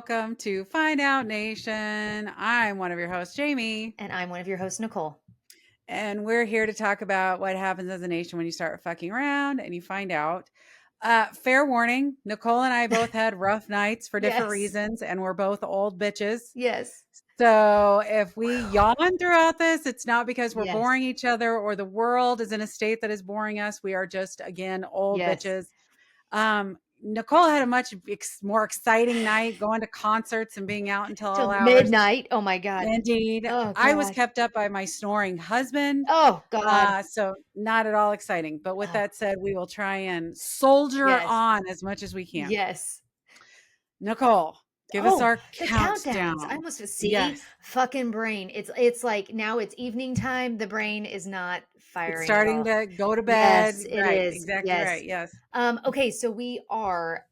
welcome to Find Out Nation. I'm one of your hosts, Jamie, And I'm one of your hosts, Nicole. and we're here to talk about what happens as a nation when you start fucking around and you find out. Fair warning, Nicole and I both had rough nights for different Yes. reasons, and we're both old bitches. Yes. So if we yawn throughout this, it's not because we're Yes. boring each other or the world is in a state that is boring us. We are just, again, old Yes. bitches. Nicole had a much more exciting night, going to concerts and being out until all Till hours. midnight. Oh my God. Indeed. Oh I was gosh. kept up by my snoring husband. Oh God. So not at all exciting. But with Oh, that said, we will try and soldier yes. on as much as we can. Yes. Nicole, give us Oh, our the countdowns. I countdown. almost see Yes. fucking brain. It's like now it's evening time. The brain is not It's firing at starting all. to go to bed. Yes, it Right. is. Exactly Yes. right. Yes. Okay, so we are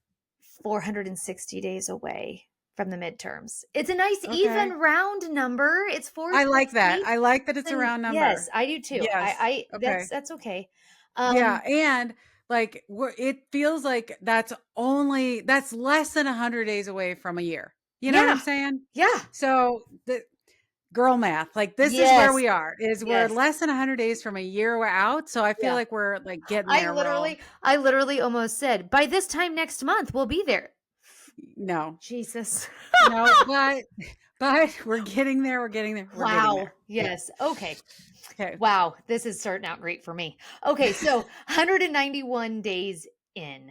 460 days away from the midterms. It's a nice even Okay. round number. It's I like that. 460. I like that it's a And round yes, number. I do too. Yes. I Okay. that's okay. Yeah, Um, and like it feels like that's less than 100 days away from a year. You know what I'm yeah, saying? yeah, So the girl math, like this is where yes, we are. Is we're yes. less than 100 days from a year we're out. So I feel Yeah. like we're like getting there real. I literally almost said by this time next month we'll be there. No, Jesus. no, but we're getting there. We're getting there. We're getting Wow. there. Yes. Okay. Okay. Wow. This is starting out great for me. Okay. So 191 days in.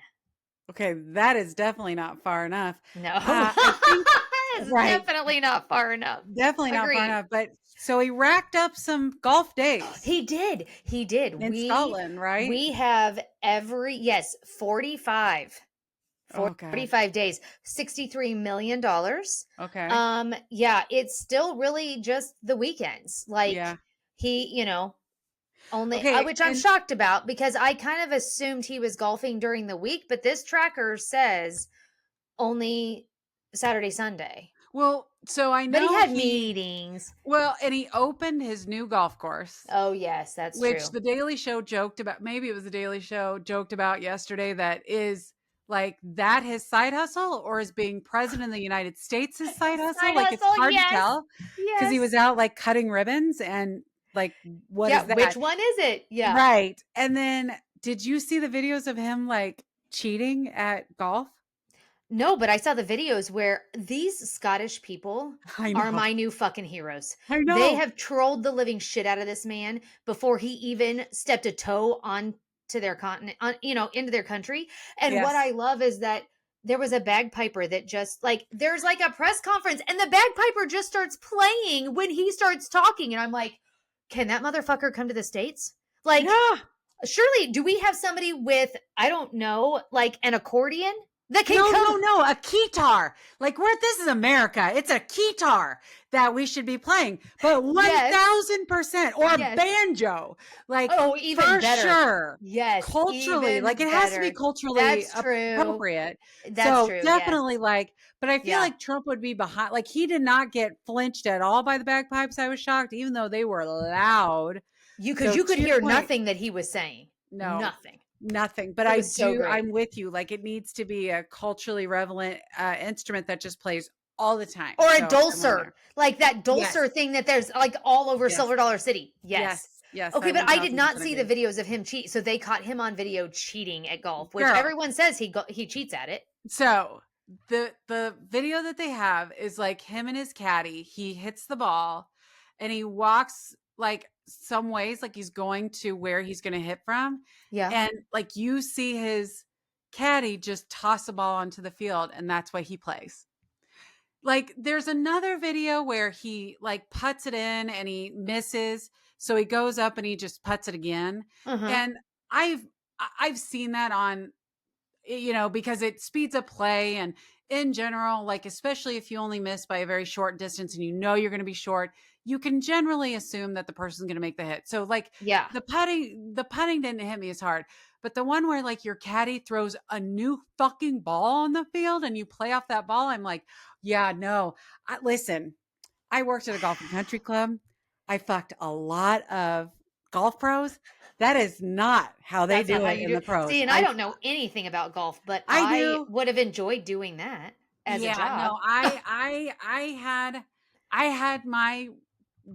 Okay, that is definitely not far enough. No. I think It's right. definitely not far enough. Definitely not far Agreed. enough. But so he racked up some golf days. He did. He did. In Scotland, right? We have yes, 45. Oh god. 45 days, $63 million. Okay. Yeah, it's still really just the weekends. Like Yeah. he, only Okay, which I'm and shocked about because I kind of assumed he was golfing during the week, but this tracker says only Saturday, Sunday. well, so I But he know had meetings. and he opened his new golf course, Oh, yes, that's which true. the Daily Show joked about. Maybe it was the Daily Show joked about yesterday that is like that his side hustle or is being president of the United States his side hustle? Side Like it's hustle, hard to yes. tell because he Yes. was out like cutting ribbons and like what Yeah, is which that? one is it? Yeah. Right. And then did you see the videos of him like cheating at golf? No, but I saw the videos where these Scottish people I are know. my new fucking heroes. I They know. have trolled the living shit out of this man before he even stepped a toe on to their continent, into their country. And what Yes. I love is that there was a bagpiper that just like there's like a press conference and the bagpiper just starts playing when he starts talking and I'm like, can that motherfucker come to the States? Like Yeah. surely do we have somebody with I don't know, like an accordion that can No, no, come. no, a keytar. Like this is America. It's a keytar that we should be playing. But Yes. 1000% or a Yes. banjo. Like Oh, even for better. sure. Yes, Culturally, even like it has to be better. culturally That's true. appropriate. That's So true, yes. definitely like, but I feel Yeah. like Trump would be behind. Like he did not get flinched at all by the bagpipes. I was shocked, even though they were loud. Because So you could to your hear point, nothing that he was saying. no, Nothing. nothing. But It was so great. I'm with you. Like it needs to be a culturally relevant instrument that just plays all the time. Or a So I'm on dulcer. there. Like that Yes. dulcer thing that there's like all over Yes. Silver Dollar City. Yes. Yes. Yes. Okay, but I did not 1000% see the agree. videos of him cheat. So they caught him on video cheating at golf, which Girl. everyone says he cheats at it. So the video that they have is like him and his caddy. He hits the ball and he walks like some ways, like he's going to where he's going to hit from. Yeah. And like you see his caddy just toss a ball onto the field and that's what he plays. Like there's another video where he like puts it in and he misses. So he goes up and he just puts it again. Uh-huh. And I've seen that on, because it speeds up play and in general, like, especially if you only miss by a very short distance and you're going to be short, you can generally assume that the person's going to make the hit. So like Yeah. the putting didn't hit me as hard, but the one where like your caddy throws a new fucking ball on the field and you play off that ball. I'm like, yeah, no, listen, I worked at a golf and country club. I fucked a lot of golf pros. That is not how they That's not do how it you in do the it. pros. See, and I don't know anything about golf, but I I do. would have enjoyed doing that. as a Yeah, job. no, I had my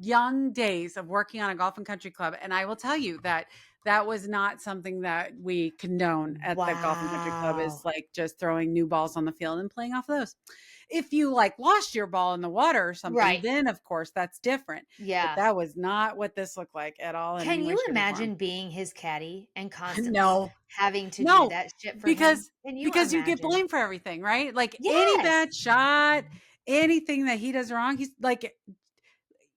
young days of working on a golf and country club, and I will tell you that that was not something that we condone at the golf and country club, is Wow. like just throwing new balls on the field and playing off those. If you like lost your ball in the water or something, Right. then of course that's different. But Yeah. that was not what this looked like at all in Can any way, you shape, or form. imagine being his caddy and constantly No, having to do no, that shit for him? because Can you because you get imagine? blamed for everything, right? Like any Yes. bad shot, anything that he does wrong, he's like,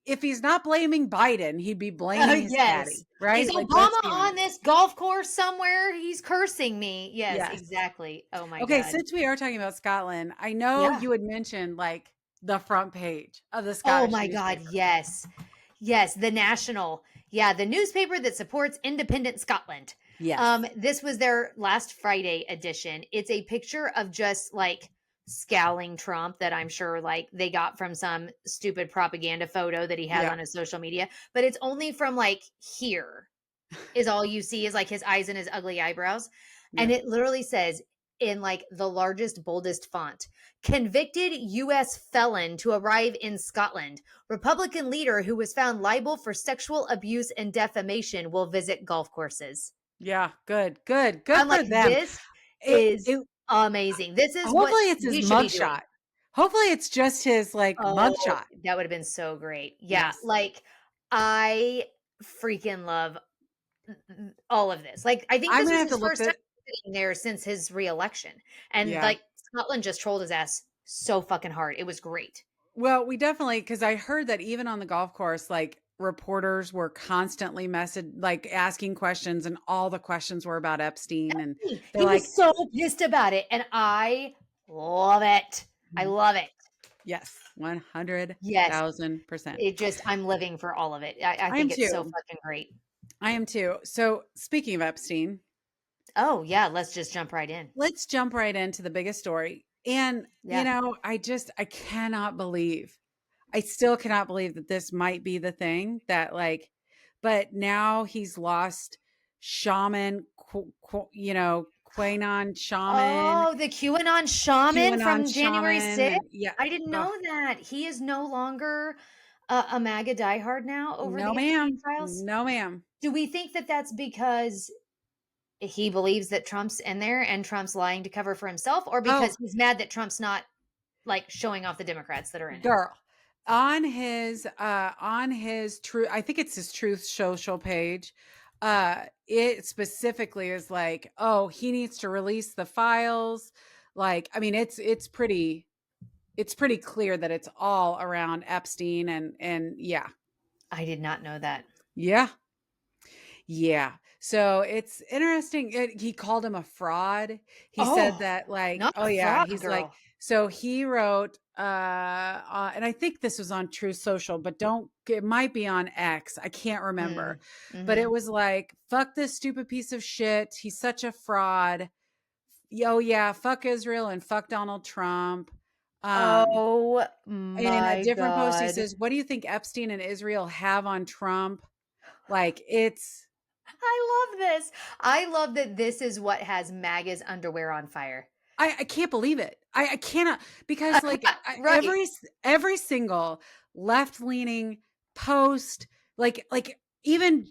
if he's not blaming Biden, he'd be Oh, blaming his yes. caddy, Is right? Like, let's Obama be on honest. this golf course somewhere? He's cursing me. Yes, Yes. exactly. Oh my Okay, God. since we are talking about Scotland, I know Yeah. you had mentioned like the front page of the Oh Scottish my God. newspaper. Yes. Yes. The National. Yeah. The newspaper that supports independent Scotland. Yes. This was their last Friday edition. It's a picture of just like scowling Trump that I'm sure like they got from some stupid propaganda photo that he has Yeah. on his social media, but it's only from like here is all you see is like his eyes and his ugly eyebrows. And Yeah. it literally says in like the largest, boldest font, convicted US felon to arrive in Scotland. Republican leader who was found liable for sexual abuse and defamation will visit golf courses. Yeah. Good. Good. Good I'm for like, them. this is It amazing. This is what hopefully it's his we should be doing. mugshot. Hopefully it's just his like Oh, mugshot. that would have been so great. Yeah. Yes. Like, I freaking love all of this. Like, I think I'm this gonna was have to his look first time that. sitting there since his reelection. And Yeah. like Scotland just trolled his ass so fucking hard. It was great. Well, we definitely, because I heard that even on the golf course, like reporters were constantly like asking questions, and all the questions were about Epstein, and they're He like, was so pissed about it. And I love it. I love it. yes, one hundred Yes. thousand percent. It just, I'm living for all of it. I I am think it's so too. fucking great. I am too. So speaking of Epstein, Oh, yeah. Let's just jump right in. let's jump right into the biggest story. And Yeah. I cannot believe, I still cannot believe that this might be the thing that like, but now he's lost shaman, Quanon shaman, Oh, the QAnon shaman QAnon from January shaman, 6th? and yeah, I didn't ugh, know that. He is no longer a MAGA diehard now over no the Epstein ma'am, files. no ma'am. Do we think that that's because he believes that Trump's in there and Trump's lying to cover for himself, or Oh, because he's mad that Trump's not like showing off the Democrats that are in it? girl, on his true, I think it's his Truth Social page, it specifically is like, oh, he needs to release the files. Like, I mean, it's pretty clear that it's all around Epstein, and yeah. I did not know that. Yeah. Yeah. So it's interesting. He called him a fraud. He said Oh, that like, not oh a yeah, fraud he's like, girl. so he wrote and I think this was on True Social, but don't, it might be on X. I can't remember. Mm, But it hmm. was like, fuck this stupid piece of shit. He's such a fraud. Oh yeah, fuck Israel and fuck Donald Trump. Um Oh and in a my different post he God. says, what do you think Epstein and Israel have on Trump? Like it's I love this. I love that this is what has MAGA's underwear on fire. I can't believe it. I cannot, because like Right. every single left leaning post, like even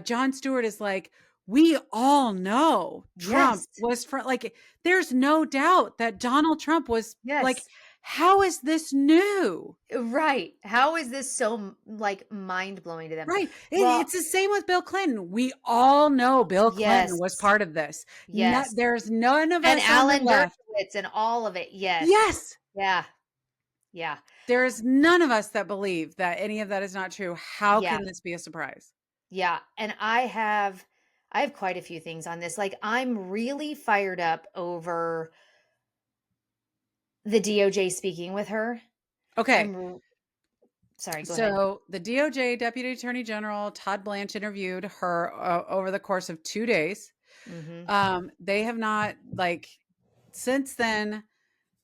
Jon Stewart is like, we all know Trump Yes. was from, like, there's no doubt that Donald Trump was like, Yes. how is this new? Right. How is this so like mind blowing to them? Right. Well, It's the same with Bill Clinton. We all know Bill Clinton was yes. part of this. Yes. There's none of And us on the Alan left. Dershowitz and all of it. Yes. Yes. Yeah. Yeah. There is none of us that believe that any of that is not true. How Yeah. can this be a surprise? Yeah. And I have quite a few things on this. Like, I'm really fired up over the DOJ speaking with her. Okay. I'm sorry, go ahead. So the DOJ Deputy Attorney General Todd Blanche interviewed her over the course of 2 days. Mhm. They have not, like, since then.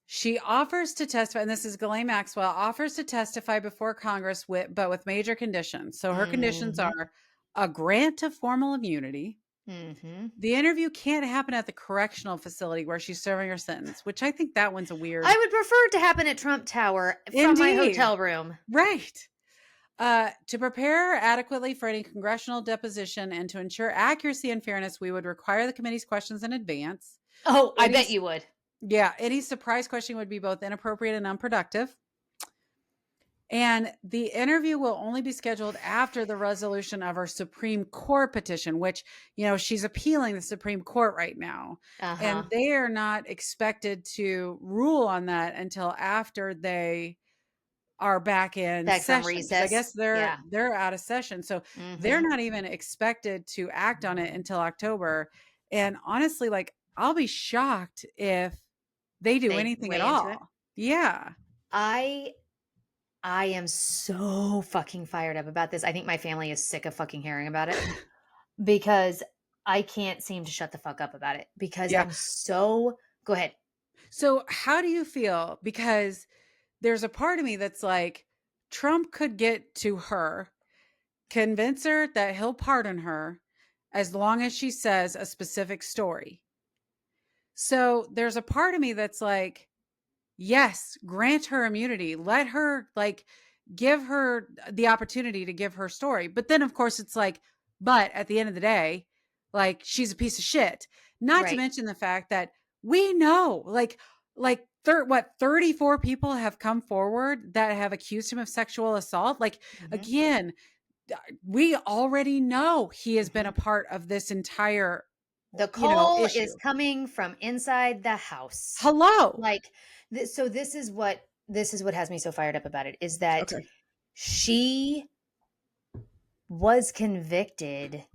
She offers to testify, and this is Ghislaine Maxwell, offers to testify before Congress but with major conditions. So her conditions Mhm. are a grant of formal immunity, Mm-hmm. The interview can't happen at the correctional facility where she's serving her sentence, which I think that one's a weird. I would prefer it to happen at Trump Tower from my Indeed. hotel room. Right. To prepare adequately for any congressional deposition and to ensure accuracy and fairness, we would require the committee's questions in advance. Oh, I Any, bet you would. yeah, any surprise question would be both inappropriate and unproductive. And the interview will only be scheduled after the resolution of her Supreme Court petition, which, she's appealing the Supreme Court right now. Uh-huh. And they are not expected to rule on that until after they are back in from session. I recess. guess they're out of session. So they're not even expected to act on it until October. And honestly, like, I'll be shocked if they do anything at all. Yeah. I am so fucking fired up about this. I think my family is sick of fucking hearing about it because I can't seem to shut the fuck up about it because I'm so. Go ahead. So how do you feel? Because there's a part of me that's like, Trump could get to her, convince her that he'll pardon her as long as she says a specific story. So there's a part of me that's like, yes, grant her immunity. Let her, like, give her the opportunity to give her story. But then, of course, it's like, but at the end of the day, like, she's a piece of shit. Not to mention the fact that we know, like 34 people have come forward that have accused him of sexual assault. Like, again, we already know he has been a part of this entire. The call is coming from inside the house. Hello. Like, so this is what has me so fired up about it is that she was convicted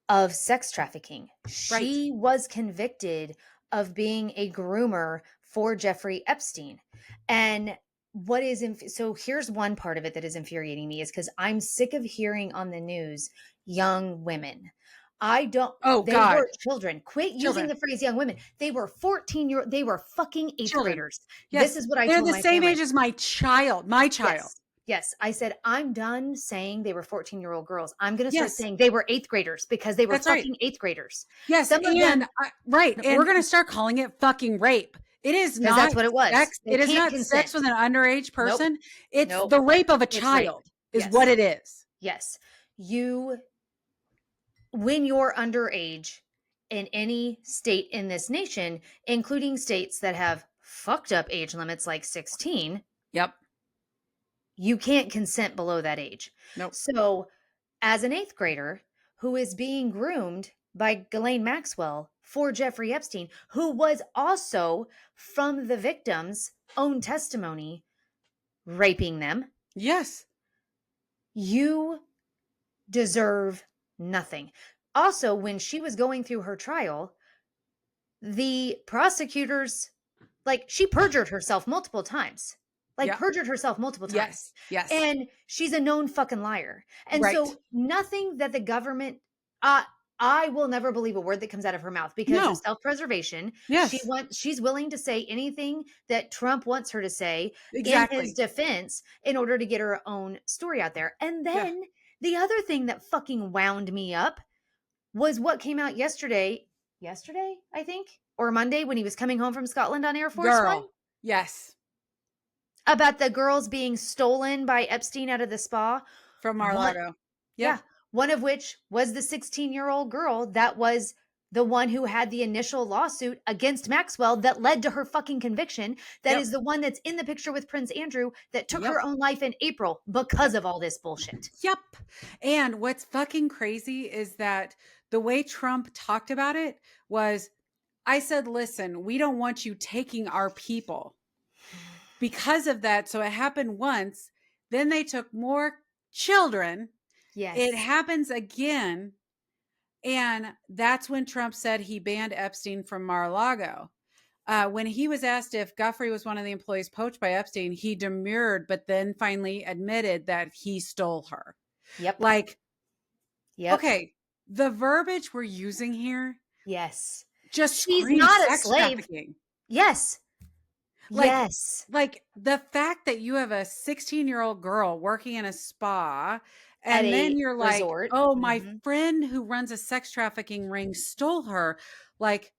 of sex trafficking. She was convicted of being a groomer for Jeffrey Epstein. And what is so here's one part of it that is infuriating me is because I'm sick of hearing on the news young women. I don't. They were children. Quit using the phrase "young women." They were 14-year-old. They were fucking eighth graders. Yes. This is what I told my family. They're the same age as my child. My child. Yes. I said I'm done saying they were 14-year-old girls. I'm going to start saying they were eighth graders because they were fucking eighth graders. Yes, some of them, and we're going to start calling it fucking rape. It is not. That's what it was. It is not sex with an underage person. Nope. It's the rape of a child. Is what it is. Yes, when you're underage in any state in this nation, including states that have fucked up age limits like 16, you can't consent below that age. Nope. So as an eighth grader who is being groomed by Ghislaine Maxwell for Jeffrey Epstein, who was also, from the victim's own testimony, raping them. Yes. You deserve nothing. Also, when she was going through her trial, the prosecutors, she perjured herself multiple times. Perjured herself multiple times. Yes. And she's a known fucking liar. And so nothing that the government, I will never believe a word that comes out of her mouth because of self-preservation. Yes. She's willing to say anything that Trump wants her to say in his defense in order to get her own story out there. And then the other thing that fucking wound me up was what came out yesterday, I think, or Monday when he was coming home from Scotland on Air Force One. Yes. About the girls being stolen by Epstein out of the spa. From Mar-a-Lago. Yeah. One of which was the 16-year-old girl that was the one who had the initial lawsuit against Maxwell that led to her fucking conviction. That is the one that's in the picture with Prince Andrew that took her own life in April because of all this bullshit. Yep. And what's fucking crazy is that the way Trump talked about it was, I said, listen, we don't want you taking our people. Because of that, so it happened once, then they took more children. Yes. It happens again. And that's when Trump said he banned Epstein from Mar-a-Lago. When he was asked if Guthrie was one of the employees poached by Epstein, he demurred, but then finally admitted that he stole her. Yep. Okay, the verbiage we're using here. Yes. Just she's not a slave. Trafficking. Yes. Like the fact that you have a 16-year-old girl working in a spa at And then a you're like, resort. "Oh, my Mhm. friend who runs a sex trafficking ring stole her." Like,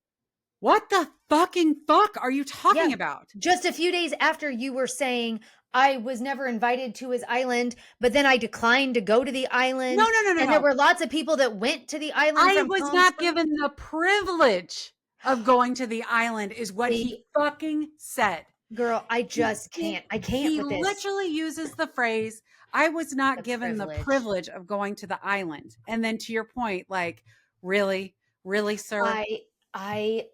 what the fucking fuck are you Yeah. talking about? Just a few days after you were saying, "I was never invited to his island, but then I declined to go to the No, island," no, no, no, and there no. were lots of people that went to the island I from was Palm not Springs. given the privilege of going to the island is what he See, fucking said. girl, I just can't. I can't He with this. literally uses the phrase, "I was not The given the privilege. privilege of going to the island." And then to your point, like, really? Really, sir? I I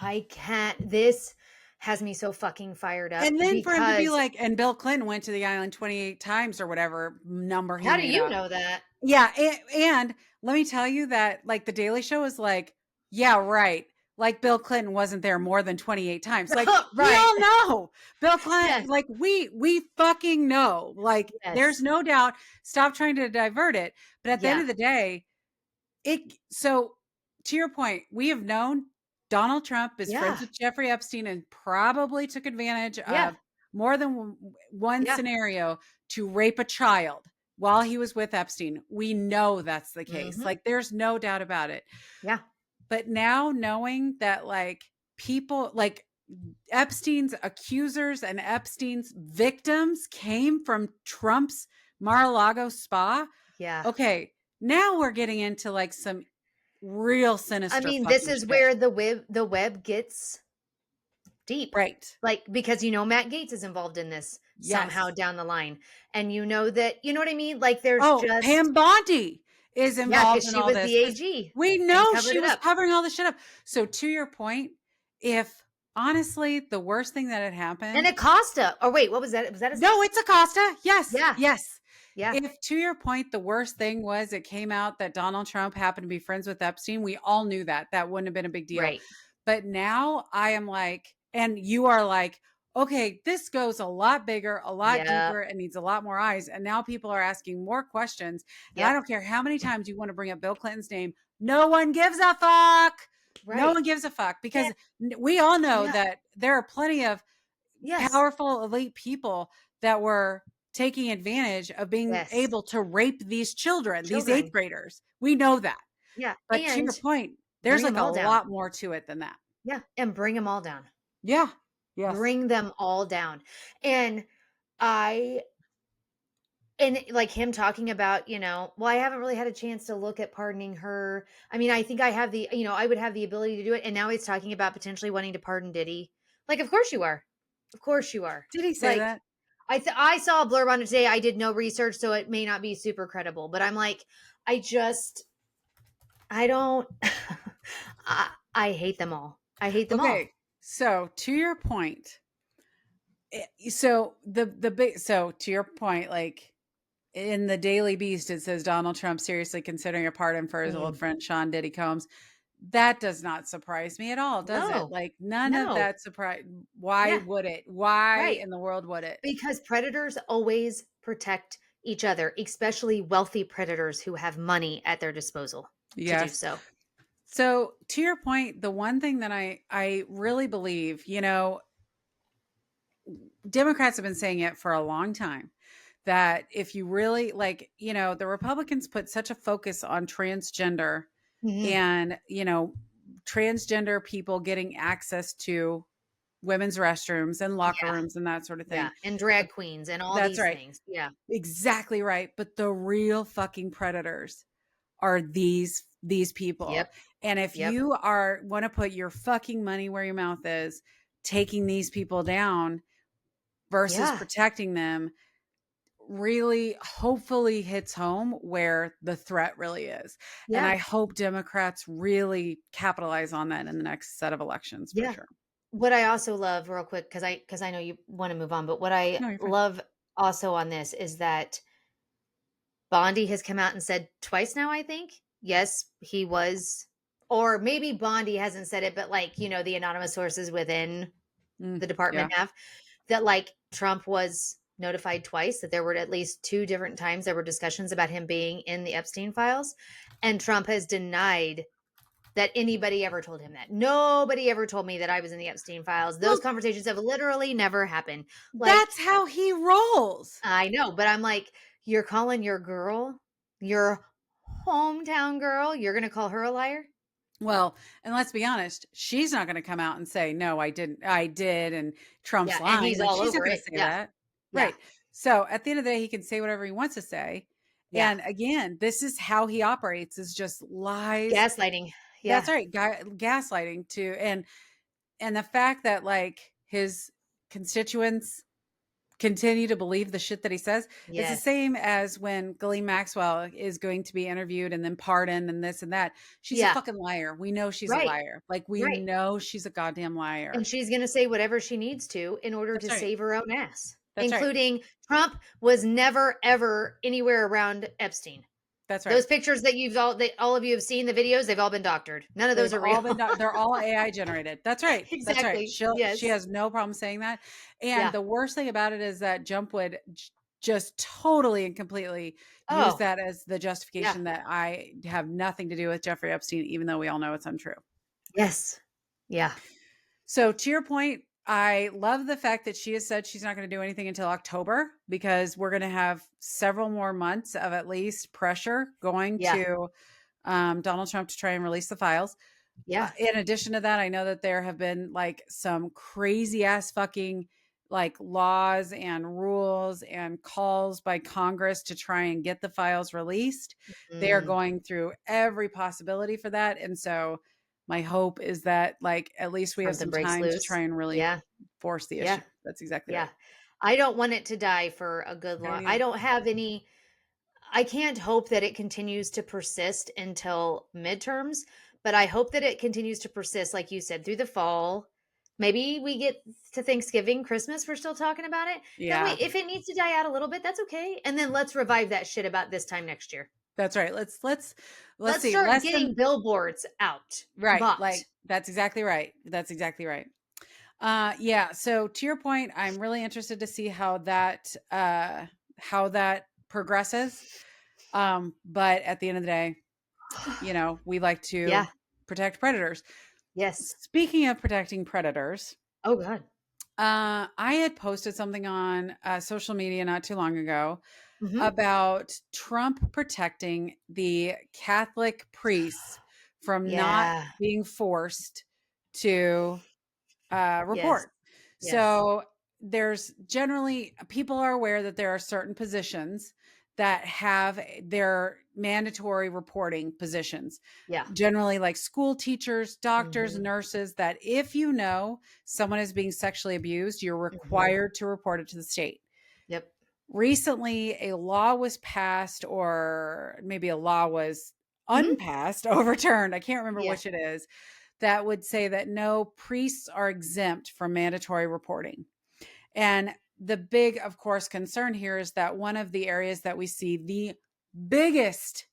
I can't. This has me so fucking fired up And then for him to be because like, "And Bill Clinton went to the island 28 times," or whatever number he how do made you up. know that? Yeah, and let me tell you that, like, The Daily Show is like, "Yeah, right." Like, Bill Clinton wasn't there more than 28 times. Like, we Right. all know Bill Clinton, Yes. like, we fucking know. Like, there's Yes. no doubt. Stop trying to divert it. But at the end Yeah. of the day, so to your point, we have known Donald Trump is friends Yeah. with Jeffrey Epstein and probably took advantage Yeah. of more than one Yeah. scenario to rape a child while he was with Epstein. We know that's the case. Mhm. Like, there's no doubt about it. Yeah. But now knowing that, like, people like Epstein's accusers and Epstein's victims came from Trump's Mar-a-Lago spa. Yeah. Okay, now we're getting into like some real I sinister mean, this fucking is shit. where the web gets deep. Right. Like, because Matt Gaetz is involved in this somehow Yes. down the line. And you know what I mean? Like, there's Oh, just Pam Bondi is yeah, involved because in she all was this the because AG we and know covered she it was up. covering all this shit up. So to your point, if honestly the worst thing that had And happened, Acosta. Oh, wait, what was that? Was that his name? no, it's Acosta. Yes, Yeah. yes. Yeah. If to your point, the worst thing was it came out that Donald Trump happened to be friends with Epstein, we all knew that. That wouldn't have been a big deal. Right. But now I am like, and you are like, okay, this goes a lot bigger, a lot Yep. deeper, and needs a lot more eyes. And now people are asking more questions. And I Yep. don't care how many times you want to bring up Bill Clinton's name. No one gives a fuck. No Right. one gives a fuck Yeah. because we all know Yeah. that there are plenty of Yes. powerful elite people that were taking advantage of being Yes. able to rape these children, these eighth Children. graders. We know that. Yeah. But to And your point, there's bring them like a all down. lot more to it than that. Yeah. And bring them all down. Yeah. Yes. Bring them all down. And I and like him talking about, well, I haven't really had a chance to look at pardoning her. I mean, I think I have I would have the ability to do it. And now he's talking about potentially wanting to pardon Diddy. Like, of course you are. Of course you are. Did he say Like, that? I saw a blurb on it today. I did no research, so it may not be super credible. But I'm like, I don't. I hate them all. I hate them all. Okay. So to your point, so the big so to your point, like in the Daily Beast, it says Donald Trump seriously considering a pardon for his old Mm, friend Sean Diddy Combs. That does not surprise me at all, does it? no, Like none of no. that surprise. Why Yeah, would it? Why right. in the world would it? Because predators always protect each other, especially wealthy predators who have money at their disposal to do Yes. so. So to your point, the one thing that I really believe, Democrats have been saying it for a long time that if you really like, the Republicans put such a focus on transgender Mhm. and, transgender people getting access to women's restrooms and locker Yeah, rooms and that sort of yeah, thing. and But drag queens and all that's these right. things. Yeah, Exactly right. But the real fucking predators are these people. yep, And if yep, you want to put your fucking money where your mouth is, taking these people down versus yeah, protecting them really hopefully hits home where the threat really is. And yeah, I hope Democrats really capitalize on that in the next set of elections for yeah. sure. What I also love, real quick, because I know you want to move on, but what I No, you're fine. love also on this is that Bondi has come out and said twice now, I think. Yes, he was, or maybe Bondi hasn't said it, but like, the anonymous sources within Mm, the yeah. department have that like Trump was notified twice, that there were at least two different times there were discussions about him being in the Epstein files. And Trump has denied that anybody ever told him that. Nobody ever told me that I was in the Epstein files. Those Well, conversations have literally never happened. Like, that's how he rolls. I know, but I'm like, you're calling your girl Your hometown girl, you're going to call her a liar? Well, and let's be honest, she's not going to come out and say, no, I didn't, I did, and Trump's Yeah, and lying. he's Like, all she's not over going it. to say Yeah. that. Yeah. Right. So at the end of the day, he can say whatever he wants to say. Yeah. And again, this is how he operates, is just lies. Gaslighting. That's Yeah. right. Gaslighting too. And the fact that like his constituents continue to believe the shit that he says. It's the Yes. same as when Ghislaine Maxwell is going to be interviewed and then pardoned and this and that. She's a Yeah. fucking liar. We know she's a Right. liar. Like we Right. know she's a goddamn And liar. she's going to say whatever she needs to in order That's to right. save her own ass, That's right. including Trump was never, ever anywhere around Epstein. That's right. Those pictures that all of you have seen, the videos, they've all been doctored. None of those They've are real. all been done. They're all AI generated. That's right. That's right. Exactly. She Yes. has no problem saying that. And Yeah. the worst thing about it is that Jump would just totally and completely use Oh, that as the yeah. justification that I have nothing to do with Jeffrey Epstein, even though we all know it's untrue. Yes. Yeah. So to your point, I love the fact that she has said she's not going to do anything until October because we're going to have several more months of at least pressure going Yeah. to Donald Trump to try and release the files. Yeah. In addition to that, I know that there have been like some crazy ass fucking like laws and rules and calls by Congress to try and get the files released. They are Mm. going through every possibility for that. And so my hope is that like at least we have Something some breaks time to loose. try and really Yeah. force the Yeah. issue. That's exactly Yeah. right. I don't want it to die for a good I don't long. I either. don't have any. I can't hope that it continues to persist until midterms, but I hope that it continues to persist, like you said, through the fall. Maybe we get to Thanksgiving, Christmas, we're still talking about it. That way, Yeah, if it needs to die out a little bit, that's okay. And then let's revive that shit about this time next year. that's right. Let's Let's see. start Less than getting billboards out, right. bought. Like that's exactly right. That's exactly right. Yeah. So to your point, I'm really interested to see how that progresses. But at the end of the day, we like Yeah. to protect predators. Yes. Speaking of protecting predators, Oh, God. I had posted something on social media not too long ago Hmm. about Trump protecting the Catholic priests from not Yeah. being forced to Yes. report. Yes. So there's generally people are aware that there are certain positions that have their mandatory reporting positions. Yeah. Generally like school teachers, doctors, Hmm. nurses that if you know someone is being sexually abused, you're Hmm. required to report it to the state. Yep. Recently a law was passed or maybe a law was Hmm. unpassed, overturned. I can't remember Yeah. which it is that would say that no priests are exempt from mandatory reporting. And the big, of course, concern here is that one of the areas that we see the biggest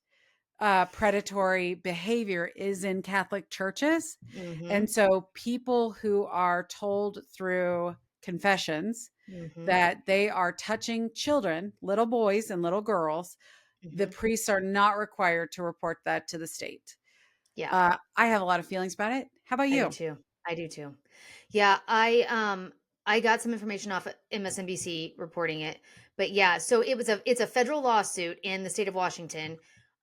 predatory behavior is in Catholic churches. And Hmm. so people who are told through confessions Hmm. that they are touching children, little boys and little girls, the Hmm. priests are not required to report that to the state. Yeah, I have a lot of feelings about it. How about I do you? too. I do too. Yeah, I got some information off of MSNBC reporting it. But yeah, so it's a federal lawsuit in the state of Washington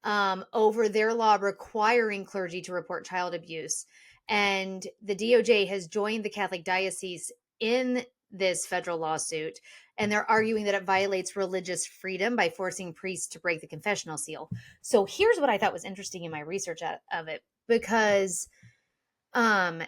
over their law requiring clergy to report child abuse. And the DOJ has joined the Catholic diocese in this federal lawsuit, and they're arguing that it violates religious freedom by forcing priests to break the confessional seal. So here's what I thought was interesting in my research of it, because um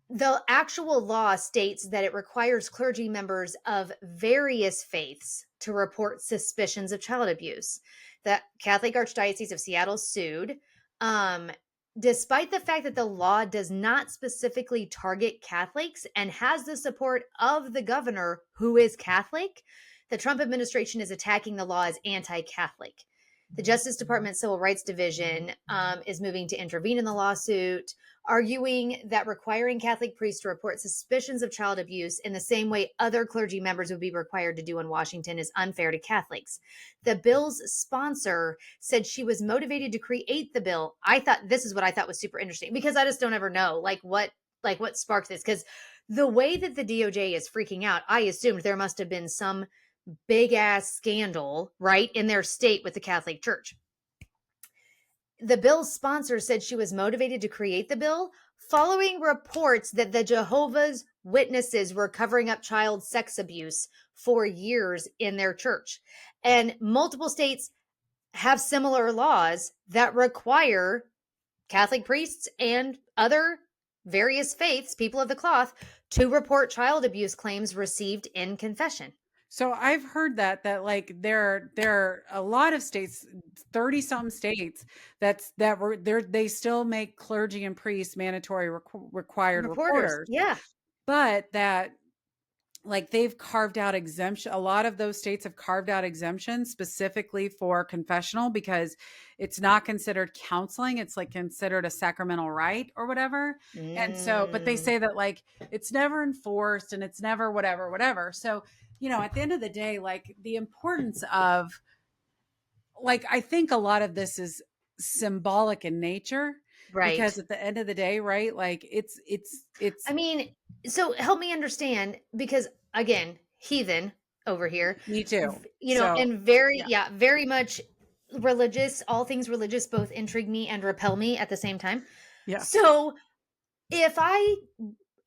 the actual law states that it requires clergy members of various faiths to report suspicions of child abuse. The Catholic Archdiocese of Seattle sued. Um, Despite the fact that the law does not specifically target Catholics and has the support of the governor, who is Catholic, the Trump administration is attacking the law as anti Catholic. The Justice Department Civil Rights Division is moving to intervene in the lawsuit, arguing that requiring Catholic priests to report suspicions of child abuse in the same way other clergy members would be required to do in Washington is unfair to Catholics. The bill's sponsor said she was motivated to create the bill. This is what I thought was super interesting, because I just don't ever know what sparked this, because the way that the DOJ is freaking out, I assumed there must have been some big ass scandal, right, in their state with the Catholic Church. The bill's sponsor said she was motivated to create the bill following reports that the Jehovah's Witnesses were covering up child sex abuse for years in their church. And multiple states have similar laws that require Catholic priests and other various faiths, people of the cloth, to report child abuse claims received in confession. So I've heard that like there are a lot of states, 30 some states that were there, they still make clergy and priests mandatory required Reporters, reporters, yeah. but that like they've carved out exemption. A lot of those states have carved out exemptions specifically for confessional because it's not considered counseling. It's like considered a sacramental rite or whatever. And so, but they Mm, say that like it's never enforced and it's never whatever, whatever. So, at the end of the day, like the importance of, like, I think a lot of this is symbolic in nature because right. at the end of the day, right? Like it's I mean, so help me understand because again, heathen over here, me too. So, and very, yeah, yeah, very much religious, all things religious both intrigue me and repel me at the same time. yeah. So if I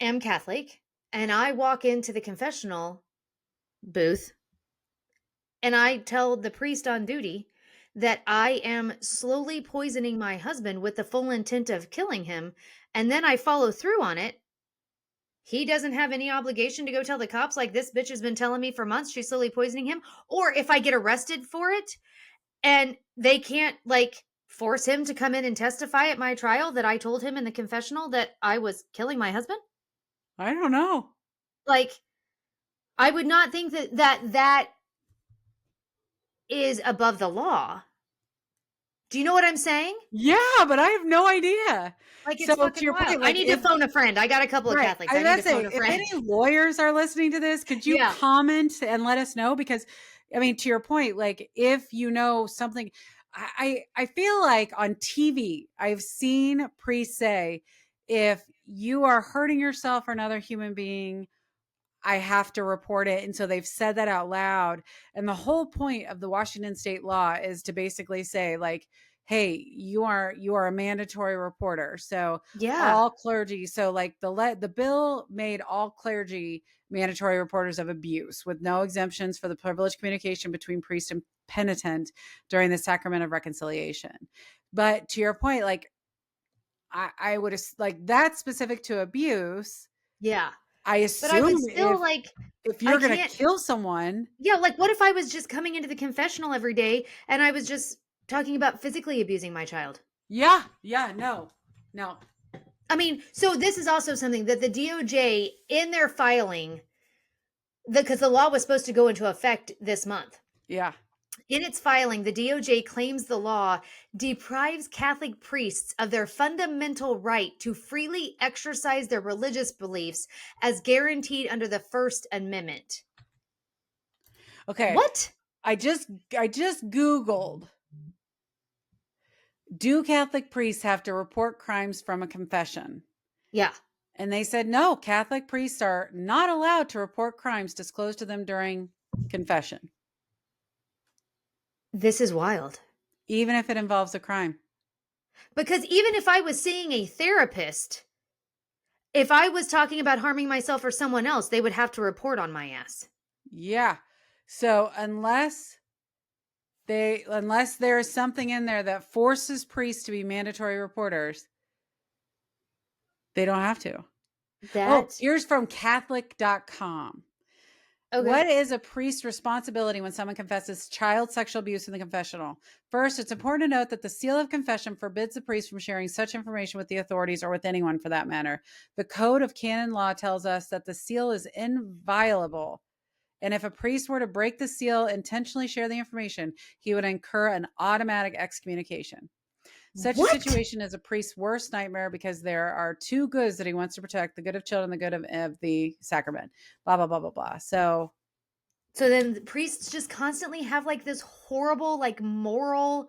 am Catholic and I walk into the confessional booth and I tell the priest on duty that I am slowly poisoning my husband with the full intent of killing him, and then I follow through on it, he doesn't have any obligation to go tell the cops, like, this bitch has been telling me for months she's slowly poisoning him. Or if I get arrested for it and they can't, like, force him to come in and testify at my trial that I told him in the confessional that I was killing my husband. I don't know. Like, I would not think that is above the law. Do you know what I'm saying? Yeah, but I have no idea. Like, So it's to fucking your wild. point, I like need to if phone a friend. I got a couple of right, Catholics. I was I need gonna to say phone a if friend. any lawyers are listening to this, could you Yeah. comment and let us know? Because I mean, to your point, like if you know something, I feel like on TV, I've seen priests say, if you are hurting yourself or another human being, I have to report it. And so they've said that out loud. And the whole point of the Washington state law is to basically say, like, hey, you are a mandatory reporter. So Yeah. all clergy, so like the bill made all clergy mandatory reporters of abuse with no exemptions for the privileged communication between priest and penitent during the sacrament of reconciliation. But to your point, like I would like that's specific to abuse. Yeah. I But I would assume still, like, if I you're gonna can't. kill someone, Yeah, like, what if I was just coming into the confessional every day and I was just talking about physically abusing my child? yeah, yeah, no, no, I mean, so this is also something that the DOJ in their filing, because the law was supposed to go into effect this month. yeah. In its filing, the DOJ claims the law deprives Catholic priests of their fundamental right to freely exercise their religious beliefs as guaranteed under the First Amendment. Okay, What? I just Googled, do Catholic priests have to report crimes from a confession? Yeah, And they said no, Catholic priests are not allowed to report crimes disclosed to them during confession, this is wild. even if it involves a crime. Because even if I was seeing a therapist, if I was talking about harming myself or someone else, they would have to report on my ass. Yeah. So unless there is something in there that forces priests to be mandatory reporters, they don't have to. Oh, That here's from Catholic.com. okay. What is a priest's responsibility when someone confesses child sexual abuse in the confessional? First, it's important to note that the seal of confession forbids the priest from sharing such information with the authorities or with anyone for that matter. The Code of Canon Law tells us that the seal is inviolable. And if a priest were to break the seal, intentionally share the information, he would incur an automatic excommunication. Such a What? situation is a priest's worst nightmare because there are two goods that he wants to protect: the good of children, the good of the sacrament, blah, blah, blah, blah, blah. So So then the priests just constantly have like this horrible, like, moral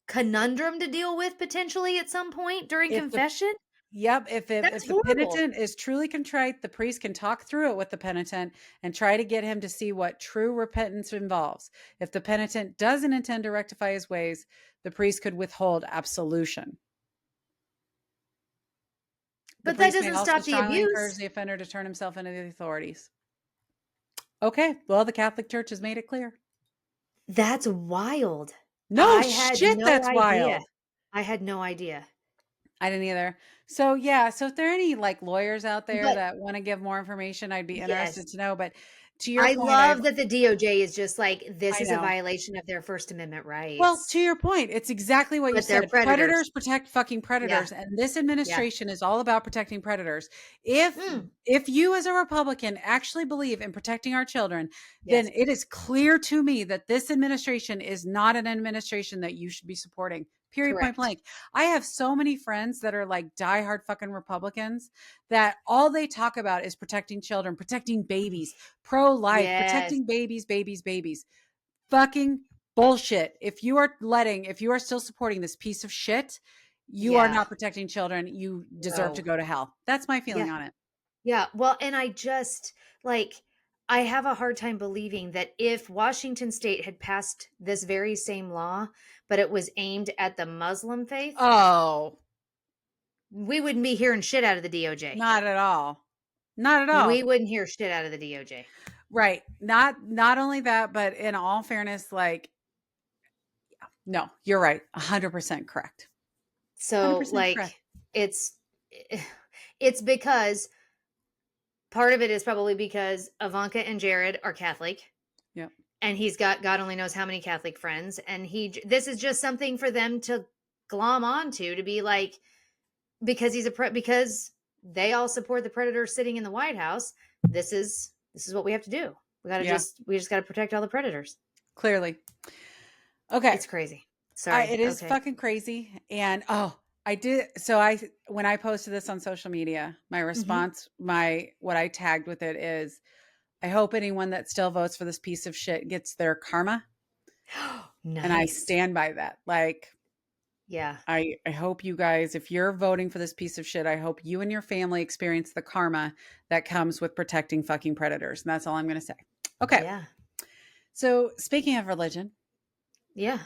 conundrum to deal with potentially at some point during if the confession? Yep, That's if the horrible. penitent is truly contrite, the priest can talk through it with the penitent and try to get him to see what true repentance involves. If the penitent doesn't intend to rectify his ways, the priest could withhold absolution. The But that priest may doesn't also stop the strongly encourage abuse. the offender to turn himself into the authorities. Okay, well, the Catholic Church has made it clear. That's wild. No I had shit, no that's idea. wild. I had no idea. I didn't either. So yeah, so if there are any like lawyers out there But that want to give more information, I'd be yes, interested to know. But to your I point, love that the DOJ is just like, this I is a know. violation of their First Amendment Well, rights, to your point, it's exactly what you but they're said. predators. Predators protect fucking Yeah, predators, and this yeah. administration is all about protecting predators. If Mm, if you as a Republican actually believe in protecting our children, then yes. it is clear to me that this administration is not an administration that you should be supporting. Period point Correct. blank. I have so many friends that are like diehard fucking Republicans that all they talk about is protecting children, protecting babies, pro-life, Yes. protecting babies, babies, babies. Fucking bullshit. If you are still supporting this piece of shit, you are Yeah. not protecting children. You deserve to No. go to hell. That's my feeling Yeah. on it. Yeah. Well, and I just like, I have a hard time believing that if Washington state had passed this very same law, but it was aimed at the Muslim faith, Oh, we wouldn't be hearing shit out of the DOJ. not at all. Not at We all. wouldn't hear shit out of the DOJ. Right. Not only that, but in all fairness, like, no, you're right. 100% correct. So 100% like correct. it's it's because part of it is probably because Ivanka and Jared are Catholic Yep. and he's got God only knows how many Catholic friends and this is just something for them to glom onto to be like because because they all support the predator sitting in the White House. This is what we have to do. Yeah. We just got to protect all the predators. Clearly. Okay. It's crazy. Sorry. It is Okay. fucking crazy. And I did. So when I posted this on social media, my Mhm. response, what I tagged with it is, I hope anyone that still votes for this piece of shit gets their karma. And I Nice. stand by that. Like, Yeah. I hope you guys, if you're voting for this piece of shit, I hope you and your family experience the karma that comes with protecting fucking predators. And that's all I'm going to say. Okay. Yeah. So speaking of religion, Yeah.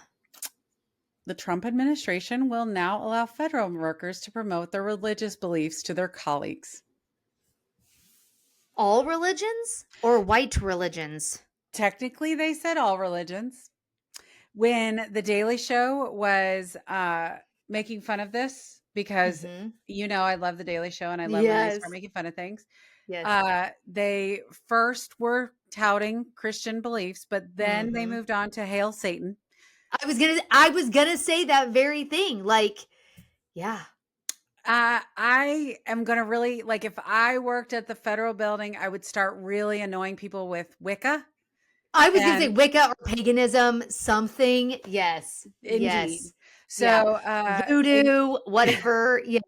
the Trump administration will now allow federal workers to promote their religious beliefs to their colleagues. All religions or white religions? Technically, they said all religions. When The Daily Show was making fun of this, because Mhm. I love The Daily Show and I love when they start Yes. making fun of things. Yes. They first were touting Christian beliefs, but then they Mhm. moved on to Hail Satan. I was gonna say that very thing. Like, yeah. I am going to really, like, if I worked at the federal building, I would start really annoying people with Wicca. I was gonna say And Wicca or paganism, something. Yes. indeed. Yes. Yeah. So, Voodoo, whatever. Yeah.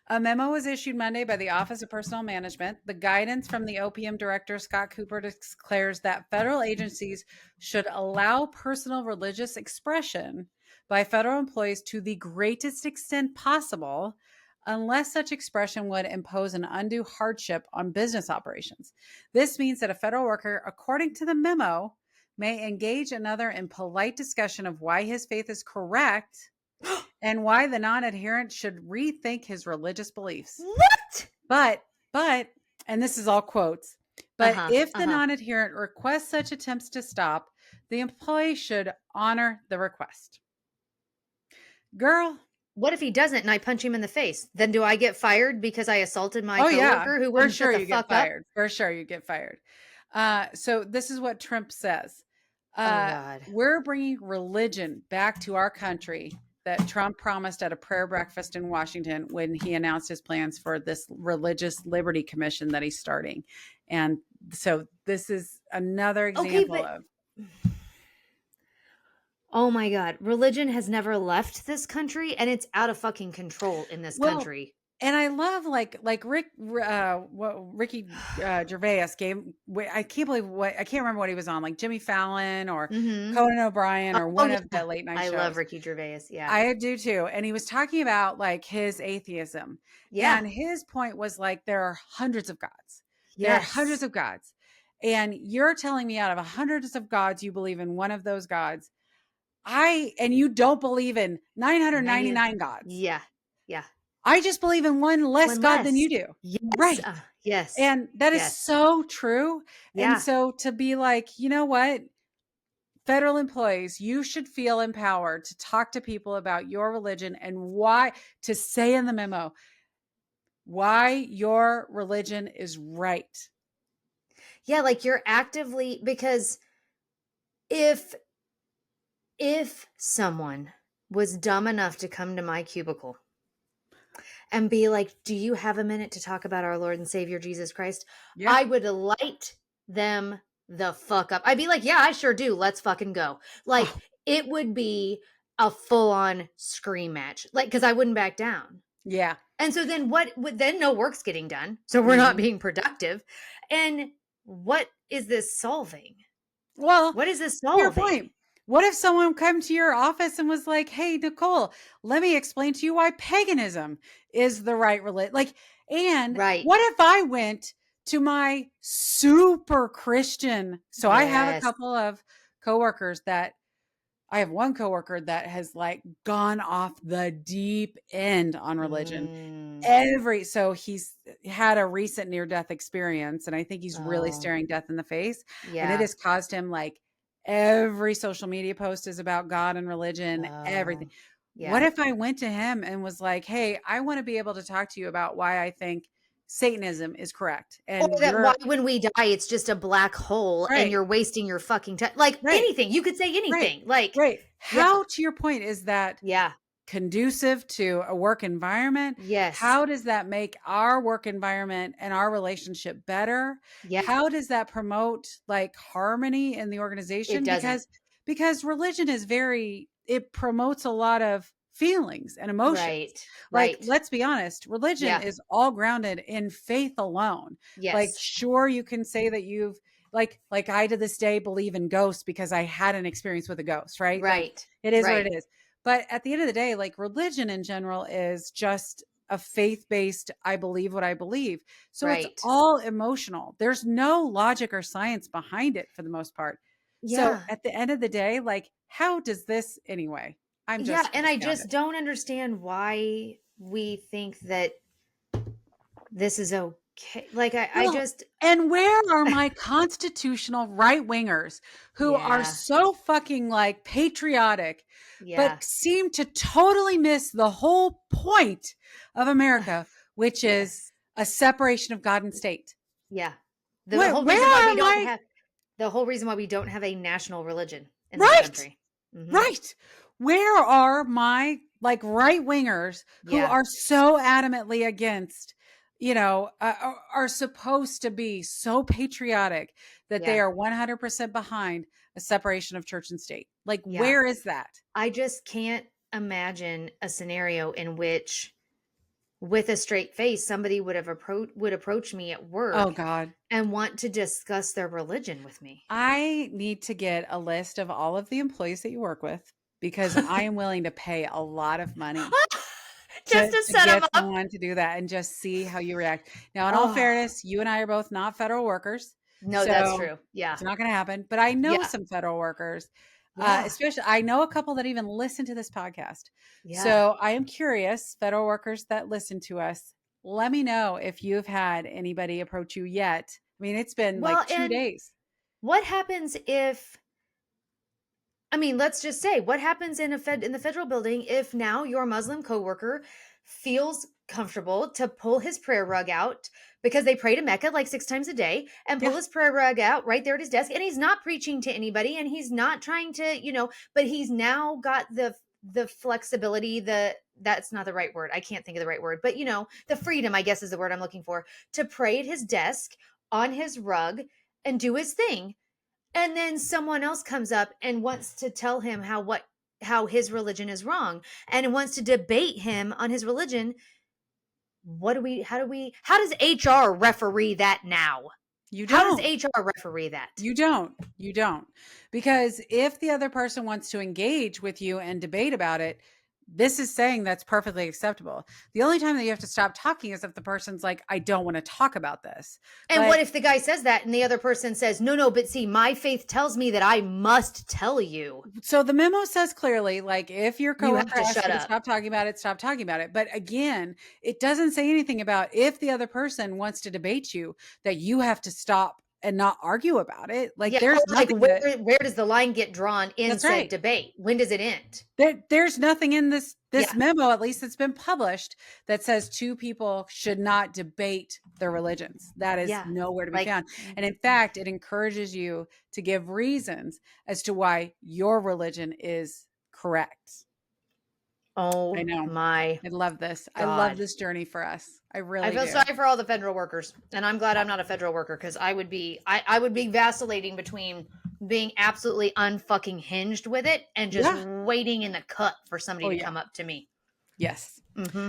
a memo was issued Monday by the Office of Personnel Management. The guidance from the OPM director, Scott Cooper, declares that federal agencies should allow personal religious expression by federal employees to the greatest extent possible, unless such expression would impose an undue hardship on business operations. This means that a federal worker, according to the memo, may engage another in polite discussion of why his faith is correct and why the non-adherent should rethink his religious beliefs. What? But, and this is all quotes, but Uh-huh. if the Uh-huh. non-adherent requests such attempts to stop, the employee should honor the request. Girl, What if he doesn't and I punch him in the face? Then do I get fired because I assaulted my oh yeah, coworker who for wouldn't shut sure the you get fuck up? fired. For sure you get fired. So this is what Trump says. Oh God. We're bringing religion back to our country that Trump promised at a prayer breakfast in Washington when he announced his plans for this religious liberty commission that he's starting. And so this is another Okay, example but of, oh my God. Religion has never left this country and it's out of fucking control in this well, country. And I love what Ricky Gervais gave. I can't believe I can't remember what he was on, like Jimmy Fallon or Mm-hmm. Conan O'Brien or Oh one of yeah. the late night I love shows. Ricky Gervais. Yeah. I do too. And he was talking about like his atheism. Yeah. And his point was like, there are hundreds of gods. There are hundreds Yes. of gods. And you're telling me out of hundreds of gods, you believe in one of those gods. And you don't believe in 90. 999 gods. Yeah. Yeah. I just believe in one less One God than less. you do. Yes. Right. Yes. And that is Yes. so true. And Yeah. so to be like, you know what? Federal employees, you should feel empowered to talk to people about your religion and why, to say in the memo, why your religion is right. Yeah, like you're actively, because if someone was dumb enough to come to my cubicle and be like, "Do you have a minute to talk about our Lord and Savior Jesus Christ?" Yeah. I would light them the fuck up. I'd be like, "Yeah, I sure do. Let's fucking go." Like Oh, it would be a full-on scream match. Like cuz I wouldn't back down. yeah. And so then what would then no work's getting done. So we're not Mm-hmm. being productive. And what is this solving? Well, What is this to your solving? point, what if someone came to your office and was like, "Hey, Nicole, let me explain to you why paganism is the right religion." Like, and Right. what if I went to my super Christian? So I have a Yes. couple of coworkers that I have one coworker that has like gone off the deep end on religion. Mm. So he's had a recent near death experience, and I think he's really Oh, staring death in the face, and it yeah. has caused him like every social media post is about God and religion, everything. Oh, What yeah. if I went to him and was like, "Hey, I want to be able to talk to you about why I think Satanism is correct Or and that why you're when we die, it's just a black hole and right, you're wasting your fucking time. Like right, anything. You could say right, anything. Like, right." yeah, How, to your point, is that yeah, conducive to a work environment? yes, How does that make our work environment and our relationship better? yeah. How does that promote like harmony in the It organization? doesn't. Because religion is it promotes a lot of feelings and emotions. Right, Like, right. let's be honest, religion Yeah, is all grounded in faith alone. Like, yes, sure, you can say that you've like I to this day believe in ghosts because I had an experience with a ghost, right? Like, right, it is what right, it is. But at the end of the day, like, religion in general is just a faith based, I believe what I believe. So it's right. all emotional. There's no logic or science behind it for the most part. So Yeah, at the end of the day, like, how does this anyway? I'm yeah. just And I just astounded. don't understand why we think that this is okay. Like, I Well, just, and where are my constitutional right wingers who are yeah, so fucking like patriotic, yeah. but seem to totally miss the whole point of America, which is Yes. a separation of God and state? Yeah. The Where, whole where reason why are we don't my have the whole reason why we don't have a national religion in this right? country. Mhm. Right. Where are my like right wingers who Yeah. are so adamantly against, are supposed to be so patriotic that they Yeah. are 100% behind a separation of church and state? Like, Yeah. where is that? I just can't imagine a scenario in which with a straight face somebody would approach me at Oh, work God. and want to discuss their religion with me. I need to get a list of all of the employees that you work with because I am willing to pay a lot of money Just to to set them get up. someone to do that and just see how you react. Now, in all Oh, fairness, you and I are both not federal workers, no, that's so true. Yeah. it's not going to happen. But I know Yeah. some federal workers, Yeah. especially I know a couple that even listen to this podcast. Yeah. So I am curious, federal workers that listen to us, let me know if you've had anybody approach you yet. I mean, it's been Well, like two and days. what happens if I mean, let's just say what happens in the federal building if now your Muslim coworker feels comfortable to pull his prayer rug out because they pray to Mecca like 6 times a day and pull Yeah. his prayer rug out right there at his desk and he's not preaching to anybody and he's not trying to, but he's now got the flexibility, that's not the right word. I can't think of the right word, but the freedom, I guess is the word I'm looking for, to pray at his desk on his rug and do his thing, and then someone else comes up and wants to tell him how his religion is wrong and wants to debate him on his religion. how does HR referee that now? You How does don't. HR referee that? You don't. You don't. Because if the other person wants to engage with you and debate about it, this is saying that's perfectly acceptable. The only time that you have to stop talking is if the person's like, I don't want to talk about this. And what But if the guy says that and the other person says, "No, no, but see, my faith tells me that I must tell you. so the memo says clearly, like, if your You have coworker to asks shut you to up." stop talking about it, stop talking about it. But again, it doesn't say anything about if the other person wants to debate you, that you have to stop and not argue about it. Like, Yeah, or there's like nothing that where does the line get drawn in that's said right. debate? When does it end? There's nothing in this Yeah, memo, at least that's been published, that says two people should not debate their religions. That is yeah. nowhere to be Like, found. And in fact, it encourages you to give reasons as to why your religion is correct. I oh know. my I love this. I love God. this journey for us. I I really feel do. sorry for all the federal workers, and I'm glad I'm not a federal worker because I would be vacillating between being absolutely unfucking hinged with it and just Yeah. waiting in the cut for Oh somebody to yeah. come up to me. Yes. Mm-hmm.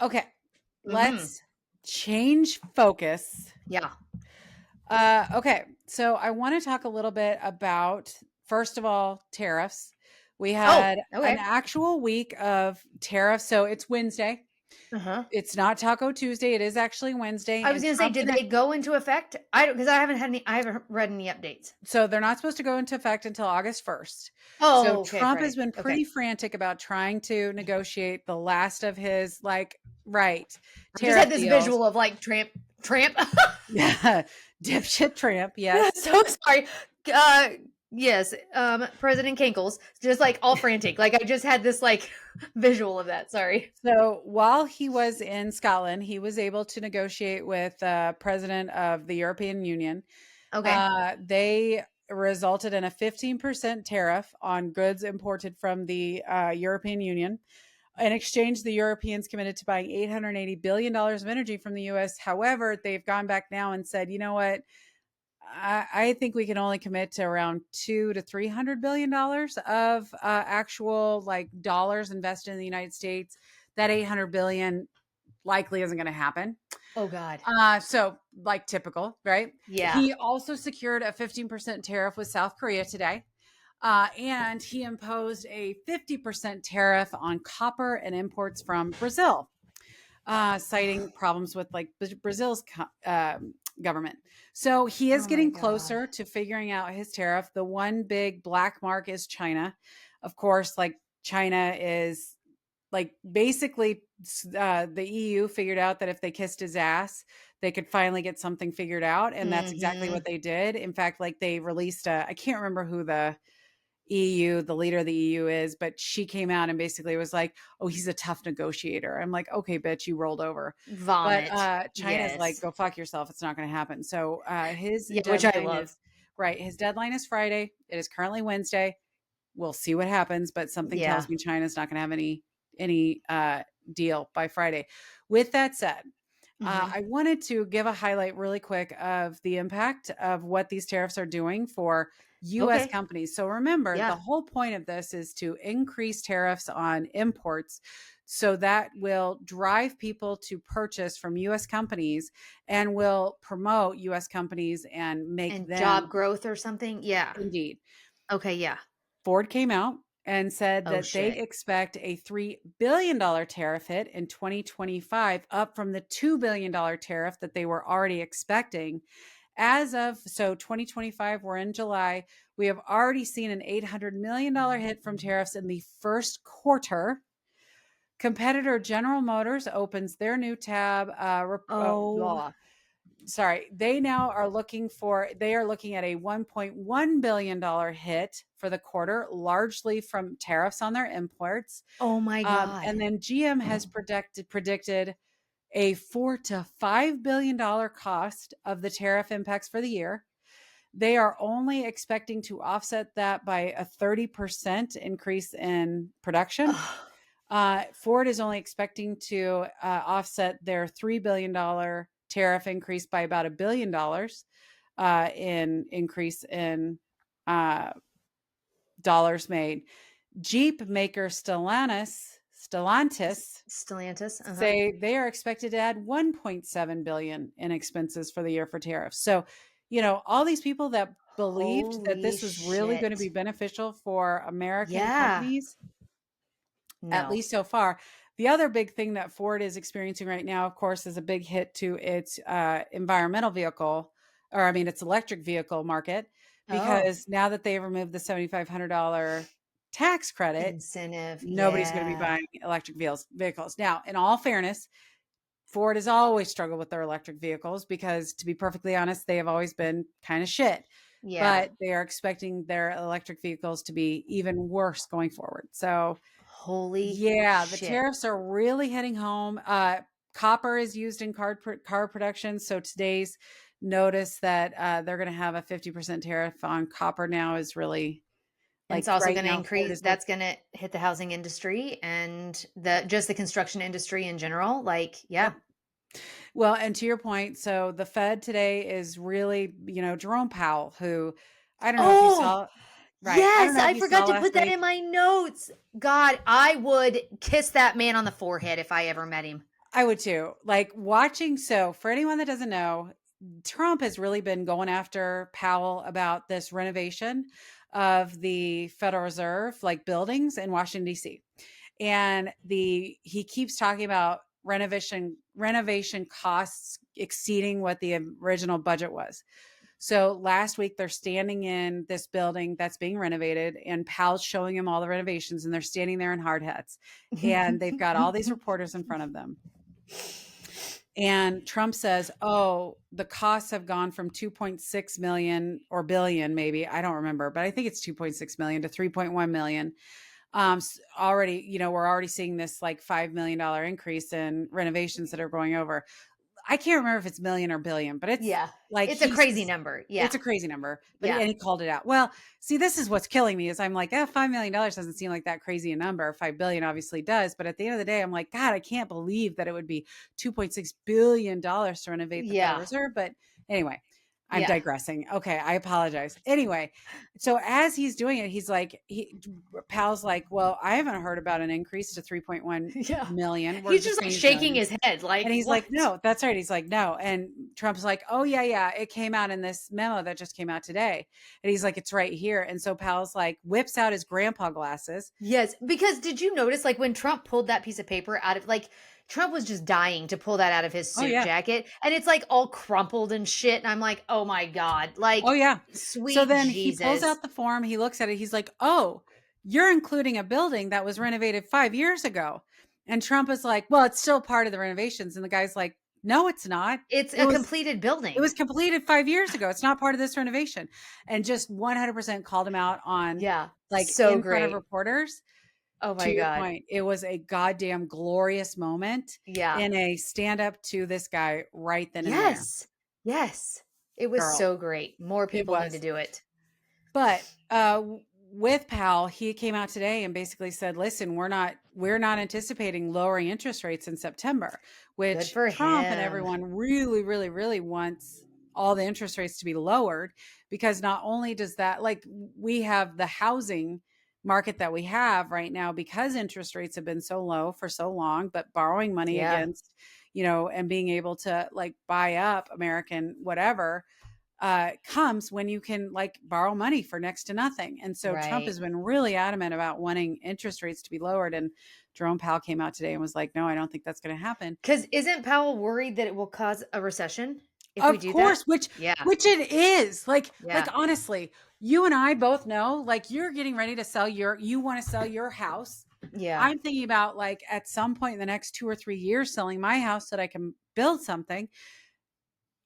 Okay. Mm-hmm. Let's change focus. Yeah. Okay, so I want to talk a little bit about, first of all, tariffs. We Oh, had an okay. actual week of tariffs. So it's Wednesday. Uh-huh. It's not Taco Tuesday. It is actually Wednesday. I was And gonna say, Trump did and they go into effect? I don't because I haven't read any updates. so they're not supposed to go into effect until August 1st. So Oh, okay, Trump has Friday. been Okay. pretty frantic about trying to negotiate the last of his right I just had tariff this deals. visual of like tramp. Yeah, dipshit Trump. Yeah, Yes. so sorry. Uh, yes, President Kinkles, just like all frantic. Like I just had this like visual of that. Sorry. So while he was in Scotland, he was able to negotiate with president of the European Union. Okay. They resulted in a 15% tariff on goods imported from the European Union. In exchange, the Europeans committed to buying $880 billion of energy from the US. However, they've gone back now and said, you know what? I think we can only commit to around $200 to $300 billion of actual like dollars invested in the United States. That 800 billion likely isn't going to happen. Oh God. So like typical, right? Yeah. He also secured a 15% tariff with South Korea today. And he imposed a 50% tariff on copper and imports from Brazil, citing problems with like Brazil's government. So he is Oh my getting God. closer to figuring out his tariff. The one big black mark is China. Of course, like China is like basically the EU figured out that if they kissed his ass, they could finally get something figured out. And that's exactly Mm-hmm. what they did. In fact, like they released I can't remember who the leader of the EU is, but she came out and basically was like, "Oh, he's a tough negotiator." I'm like, "Okay, bitch, you rolled over." But Vomit. China's like, Yes. "Go fuck yourself. It's not going to happen." So his Yeah, which I deadline love. is right. His deadline is Friday. It is currently Wednesday. We'll see what happens, but something Yeah. tells me China's not going to have any deal by Friday. With that said, Mm-hmm. I wanted to give a highlight really quick of the impact of what these tariffs are doing for US Okay. companies. So remember, the Yeah. whole point of this is to increase tariffs on imports. So that will drive people to purchase from US companies and will promote US companies and make And job them growth or something. Yeah. indeed. Okay. Yeah. Ford came out and said Oh that they shit. expect a $3 billion tariff hit in 2025, up from the $2 billion tariff that they were already expecting. As of 2025, we're in July. We have already seen an $800 million hit from tariffs in the first quarter. Competitor General Motors opens their new tab. Oh. Sorry, they are looking at a $1.1 billion hit for the quarter, largely from tariffs on their imports. Oh my God. And then GM has predicted a $4 to $5 billion cost of the tariff impacts for the year. They are only expecting to offset that by a 30% increase in production. Ugh. Ford is only expecting to offset their $3 billion tariff increase by about $1 billion in increase in uh, dollars made. Jeep maker Stellantis. say they are expected to add 1.7 billion in expenses for the year for tariffs. So, all these people that believed that Holy this was really going to shit. be beneficial for American Yeah. companies, at No. least so far. The other big thing that Ford is experiencing right now, of course, is a big hit to its environmental vehicle, or I mean, its electric vehicle market, Oh, because now that they removed the $7,500 tax credit, incentive. nobody's going to be Yeah. buying electric vehicles. Now, in all fairness, Ford has always struggled with their electric vehicles because, to be perfectly honest, they have always been kind of shit. Yeah. But they are expecting their electric vehicles to be even worse going forward. So, Holy yeah, the shit. tariffs are really hitting home. Copper is used in car production. So today's notice that they're going to have a 50% tariff on copper now is really And it's like also right going to now. Ford increase, is like, that's going to hit the housing industry and the construction industry in general. Like, yeah. yep. Well, and to your point, so the Fed today is really, Jerome Powell, who I don't know if you Oh, saw, right? I don't yes. know if I you forgot saw to last put that week. in my notes. God, I would kiss that man on the forehead if I ever met him. I would too. Like watching. So, for anyone that doesn't know, Trump has really been going after Powell about this renovation of the Federal Reserve, like buildings in Washington, D.C. And he keeps talking about renovation costs exceeding what the original budget was. So last week they're standing in this building that's being renovated, and Powell's showing him all the renovations, and they're standing there in hard hats, and they've got all these reporters in front of them. And Trump says, "Oh, the costs have gone from 2.6 million or billion, maybe I don't remember, but I think it's 2.6 million to 3.1 million. Already, we're already seeing this like $5 million increase in renovations that are going over. I can't remember if it's million or billion, but it's Yeah. like It's a he crazy says number. Yeah. it's a crazy number. But Yeah. and he called it out. Well, see, this is what's killing me is I'm like, $5 million doesn't seem like that crazy a number. 5 billion obviously does, but at the end of the day, I'm like, God, I can't believe that it would be $2.6 billion to renovate the Federal Yeah. Reserve. But anyway, I'm Yeah. digressing. Okay, I apologize. Anyway, so as he's doing it, Pal's like, well, I haven't heard about an increase to 3.1 Yeah. million. We're He's just just like saying it's shaking millions. his head, like, And he's like, what? no, that's right. He's like, no. And Trump's like, oh, yeah, yeah. It came out in this memo that just came out today. And he's like, it's right here. And so Pal's like, whips out his grandpa glasses. Yes, because did you notice, like, when Trump pulled that piece of paper out of, like, Trump was just dying to pull that out of his Oh, suit yeah. jacket, and it's, like, all crumpled and shit, and I'm like, "Oh my god." Like, Oh, yeah. So sweet then he pulls Jesus. out the form. He looks at it. He's like, oh, you're including a building that was renovated 5 years ago. And Trump is like, well, it's still part of the renovations. And the guy's like, no, it's not. It's It a was completed It building. was completed 5 years ago. It's not part of this renovation. And just 100% called him out on, Yeah, like, so in front of great. reporters. Oh To my your god. point, it was a goddamn glorious moment Yeah. in a stand up to this guy right then and there. Yes. Yes. It was Girl, so great. More it people need to was. do it. But with Powell, he came out today and basically said, "Listen, we're not anticipating lowering interest rates in September," Good which for Trump and him. everyone really, really, really wants all the interest rates to be lowered, because not only does that, like, we have the housing market that we have right now because interest rates have been so low for so long, but borrowing money Yeah, against, and being able to like buy up American whatever comes when you can like borrow money for next to nothing. And so Trump right. has been really adamant about wanting interest rates to be lowered. And Jerome Powell came out today and was like, no, I don't think that's going to happen. Because 'Cause isn't Powell worried that it will cause a recession if we Of do that? course, which Yeah, which it is. Like yeah, honestly, you and I both know, like, you're getting ready to you want to sell your house. yeah. I'm thinking about, like, at some point in the next 2 or 3 years selling my house so that I can build something.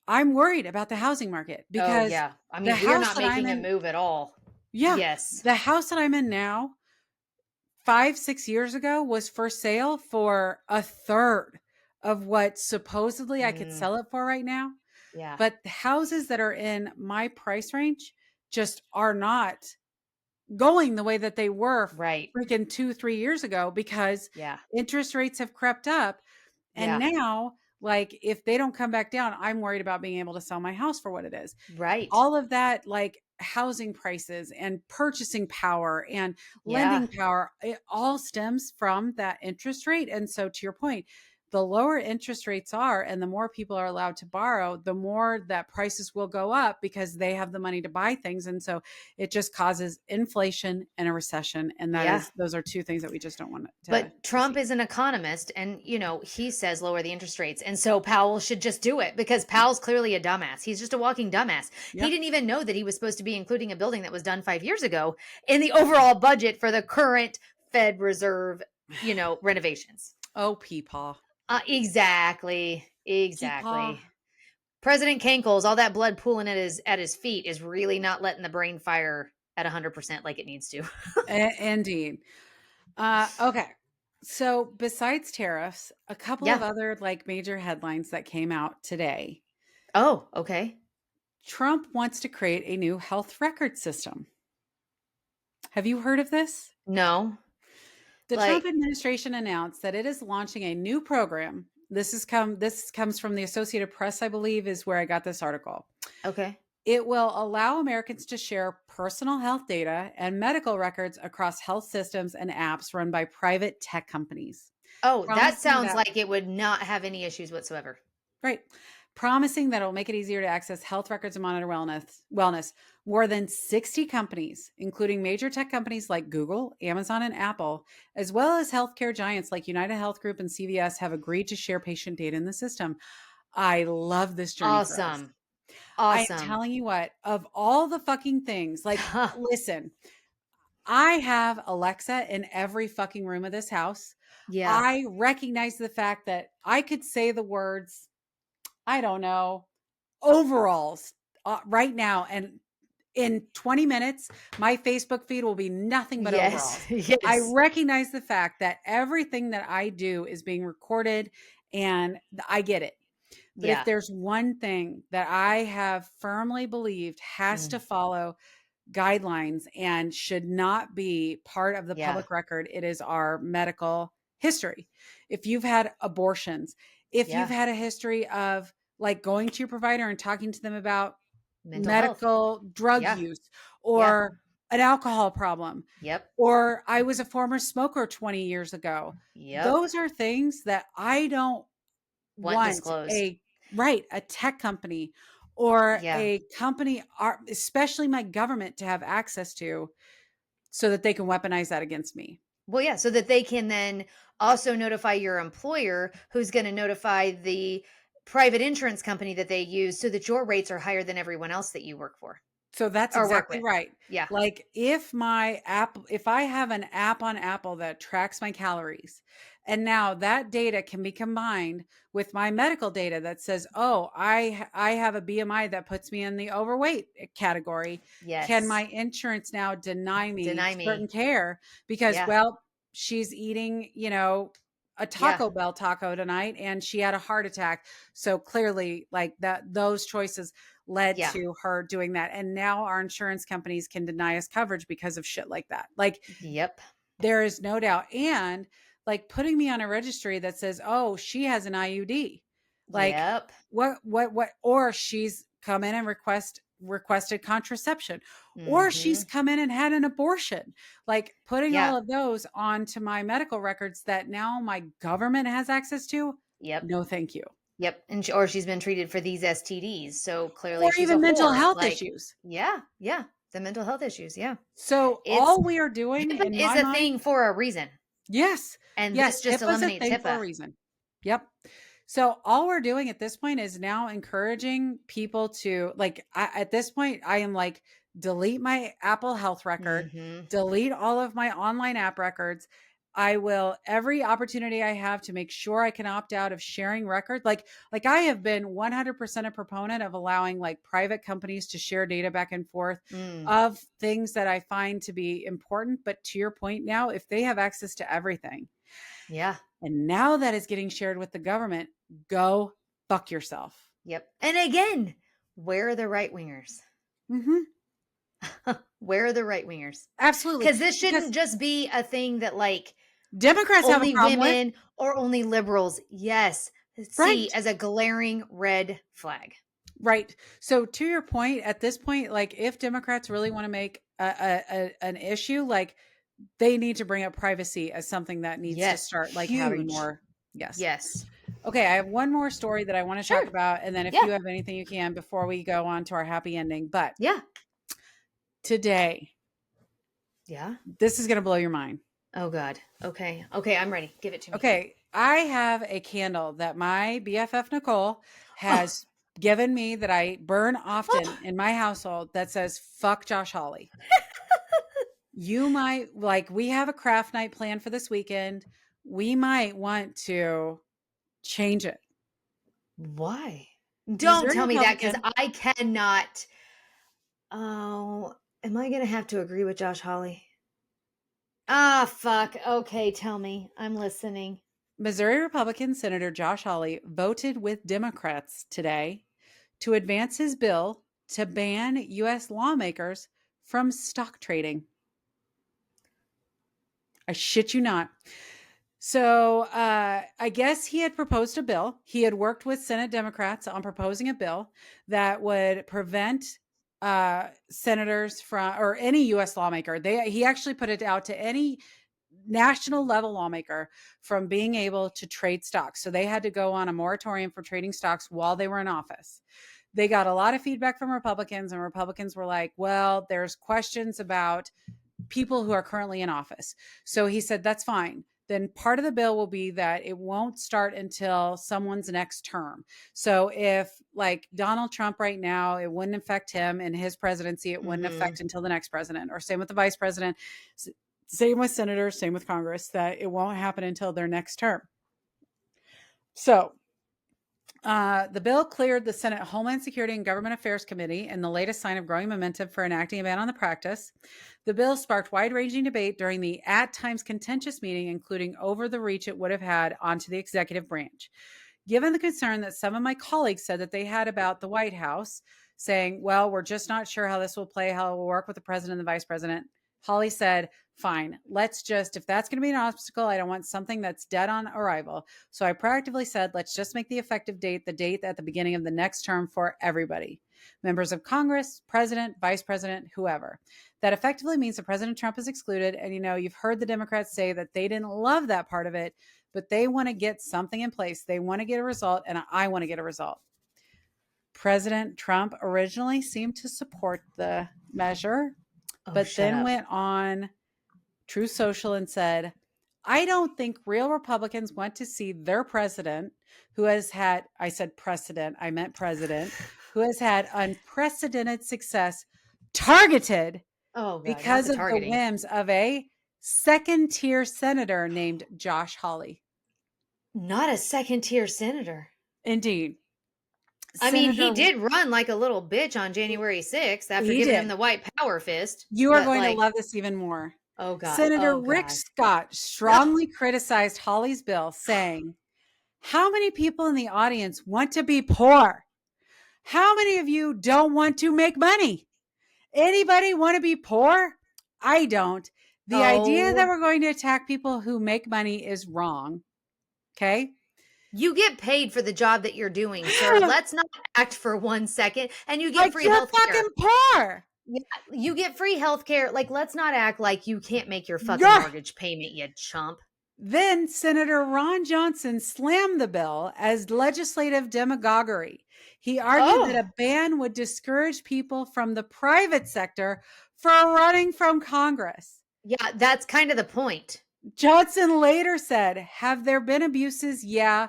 I'm worried about the housing market Oh, because yeah. I the mean, we're house not that I'm making a in, move at all. yeah, Yes. the house that I'm in now 5, 6 years ago was for sale for a third of what supposedly I could Mm, sell it for right now. yeah, But the houses that are in my price range just are not going the way that they were right. freaking 2, 3 years ago because Yeah, interest rates have crept up. And yeah, now, like, if they don't come back down, I'm worried about being able to sell my house for what it is. right. All of that, like, housing prices and purchasing power and Yeah. lending power, it all stems from that interest rate. And so, to your point, the lower interest rates are, and the more people are allowed to borrow, the more that prices will go up because they have the money to buy things. And so it just causes inflation and a recession. And Yeah. those are two things that we just don't want But to Trump see. is an economist and, he says lower the interest rates. And so Powell should just do it because Powell's clearly a dumbass. He's just a walking dumbass. He Yep. didn't even know that he was supposed to be including a building that was done 5 years ago in the overall budget for the current Fed Reserve, renovations. Oh, Peepaw. Exactly. Peepaw. Exactly. President Kankles, all that blood pooling at his feet is really not letting the brain fire at 100% like it needs to. Indeed. Okay. So besides tariffs, a couple of Yeah. other like major headlines that came out today. Oh, okay. Trump wants to create a new health record system. Have you heard of this? No. The Trump Like, administration announced that it is launching a new program. This comes from the Associated Press, I believe, is where I got this article. okay. It will allow Americans to share personal health data and medical records across health systems and apps run by private tech companies, Oh, that promising sounds that like it would not have any issues whatsoever. right, promising that it'll make it easier to access health records and monitor wellness. More than 60 companies, including major tech companies like Google, Amazon, and Apple, as well as healthcare giants like United Health Group and CVS, have agreed to share patient data in the system. I love this journey for us. Awesome. I am Awesome. telling you what, of all the fucking things, like, listen, I have Alexa in every fucking room of this house. Yeah. I recognize the fact that I could say the words, I don't know, overalls right now. And in 20 minutes, my Facebook feed will be nothing but Yes. overalls. I Yes. recognize the fact that everything that I do is being recorded and I get it. But if Yeah. there's one thing that I have firmly believed has Mm. to follow guidelines and should not be part of the Yeah. public record, it is our medical history. If you've had abortions, if you've Yeah. had a history of like going to your provider and talking to them about Mental health. medical drug Yeah. use Yeah. or an alcohol problem, Yep. or I was a former smoker 20 years ago, Yep. those are things that I don't Want want disclosed. a tech company or Yeah. a company, especially my government, to have access to so that they can weaponize that against me. Well, yeah, so that they can then also notify your employer, who's going to notify the private insurance company that they use so that your rates are higher than everyone else that you work for So that's or work exactly with. right. Yeah. Like if I have an app on Apple that tracks my calories, and now that data can be combined with my medical data that says, "Oh, I have a BMI that puts me in the overweight category." Can my Yes. insurance now deny me Deny certain me. care because, Yeah. well, she's eating, a Yeah. Taco Bell taco tonight and she had a heart attack. So clearly like those choices led Yeah. to her doing that. And now our insurance companies can deny us coverage because of shit like that. Like Yep. there is no doubt. And like putting me on a registry that says, oh, she has an IUD. Like Yep. or she's come in and requested contraception, or she's Mhm. come in and had an abortion. Like putting Yeah. all of those onto my medical records that now my government has access to. Yep. No, thank you. Yep. And or she's been treated for these STDs, so clearly Or she's a even mental whore. health Like, issues. yeah, yeah, the mental health issues, yeah. So It's all we are doing HIPAA in is my a mind, thing for a reason, yes, and yes, this just HIPAA's a eliminates thing for a HIPAA. reason. Yep. So all we're doing at this point is now encouraging people to like, at this point, I am like, delete my Apple Health record, Mhm. delete all of my online app records. I will every opportunity I have to make sure I can opt out of sharing record. Like I have been 100% a proponent of allowing like private companies to share data back and forth Mm. of things that I find to be important. But to your point now, if they have access to everything, Yeah. and now that is getting shared with the government, go fuck yourself. Yep. And again, where are the right wingers? Hmm. Where are the right wingers? Absolutely. Because this Because shouldn't just be a thing that like Democrats have a only problem with, women or only liberals, yes, right? see as a glaring red flag. Right. So to your point, at this point, like if Democrats really want to make an issue, like they need to bring up privacy as something that needs to Yes, start like having huge. more. Yes. Yes. Okay. I have one more story that I want to talk Sure. about. And then if Yeah. you have anything you can before we go on to our happy ending. But Yeah. today, Yeah. this is going to blow your mind. Oh God. Okay. Okay, I'm ready. Give it to me. Okay. I have a candle that my BFF Nicole Oh. has given me that I burn often Oh. in my household that says, fuck Josh Hawley. You might like, we have a craft night planned for this weekend. We might want to change it. Why? Don't Missouri tell me that because Republican, I cannot. Oh, am I going to have to agree with Josh Hawley? Ah, fuck. Okay, tell me. I'm listening. Missouri Republican Senator Josh Hawley voted with Democrats today to advance his bill to ban U.S. lawmakers from stock trading. I shit you not. So I guess he had proposed a bill. He had worked with Senate Democrats on proposing a bill that would prevent senators from, or any U.S. lawmaker. He actually put it out to any national level lawmaker from being able to trade stocks. So they had to go on a moratorium for trading stocks while they were in office. They got a lot of feedback from Republicans, and Republicans were like, well, there's questions about people who are currently in office. So he said, that's fine. Then part of the bill will be that it won't start until someone's next term. So if like Donald Trump right now, it wouldn't affect him in his presidency, it wouldn't Mm-hmm. affect until the next president, or same with the vice president, same with senators, same with Congress, that it won't happen until their next term. So the bill cleared the Senate Homeland Security and Government Affairs Committee in the latest sign of growing momentum for enacting a ban on the practice. The bill sparked wide-ranging debate during the at times contentious meeting, including over the reach it would have had onto the executive branch. Given the concern that some of my colleagues said that they had about the White House, saying, well, we're just not sure how this will play, how it will work with the president and the vice president, Hawley said, fine, let's just, if that's going to be an obstacle, I don't want something that's dead on arrival. So I proactively said, let's just make the effective date the date at the beginning of the next term for everybody. Members of Congress, president, vice president, whoever. That effectively means that President Trump is excluded. And, you know, you've heard the Democrats say that they didn't love that part of it, but they want to get something in place. They want to get a result, and I want to get a result. President Trump originally seemed to support the measure, Oh, but shut then up. went on Truth Social and said, I don't think real Republicans want to see their president, who has had, I said precedent, I meant president, who has had unprecedented success, targeted Oh God, not because the of the targeting. whims of a second tier senator named Josh Hawley. Not a second tier senator. Indeed. I mean, he Senator, did run like a little bitch on January 6th after he giving him did. the white power fist. You are But going to like, love this even more. oh God, Senator oh Rick God. Scott No. strongly criticized Hawley's bill, saying, how many people in the audience want to be poor? How many of you don't want to make money? Anybody want to be poor? I don't. The idea that Oh, we're going to attack people who make money is wrong. Okay. you get paid for the job that you're doing, sir. Let's not act for 1 second. And you get Like free you're health care. fucking poor. Yeah, you get free health care. Like, let's not act like you can't make your fucking Yeah. mortgage payment, you chump. Then Senator Ron Johnson slammed the bill as legislative demagoguery. He argued that Oh, a ban would discourage people from the private sector from running from Congress. yeah, that's kind of the point. Johnson later said, have there been abuses? Yeah.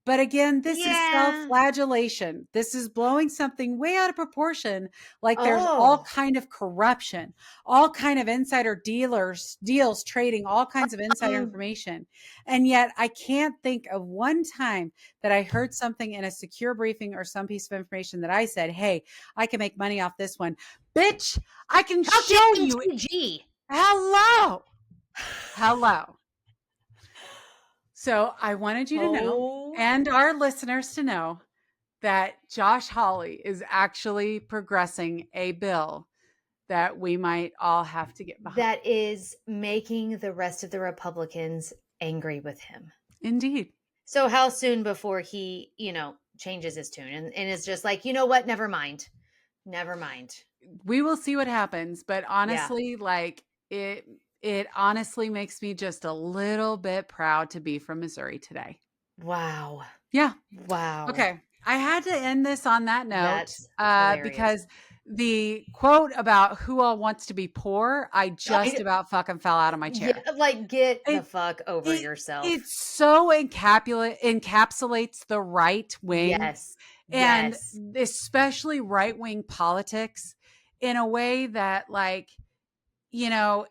But again, this is Yeah. self-flagellation. This is blowing something way out of proportion. Like there's all Oh, kind of corruption, all kind of insider deals trading all kinds of insider um, information. And yet I can't think of one time that I heard something in a secure briefing or some piece of information that I said, hey, I can make money off this one. Bitch, I can talk to show you. MTG. Hello. Hello. So I wanted you to know, Oh, and our listeners to know, that Josh Hawley is actually progressing a bill that we might all have to get behind. that is making the rest of the Republicans angry with him. Indeed. So how soon before he, changes his tune and it's just like, you know what? Never mind. Never mind. We will see what happens, but Yeah. honestly, like it honestly makes me just a little bit proud to be from Missouri today. Wow. Yeah. Wow. Okay. I had to end this on that note That's hilarious. because the quote about who all wants to be poor, I just I, about fucking fell out of my yeah, chair. like get the It fuck over it it yourself. so encapsulates the right wing Yes. and Yes. especially right wing politics in a way that, like, you know,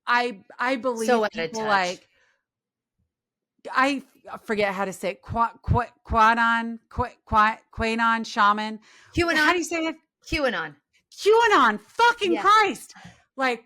I So believe out of people touch. like I forget how to say it, Quanon shaman. How QAnon. do you say it? QAnon. QAnon, fucking Yeah. Christ. Like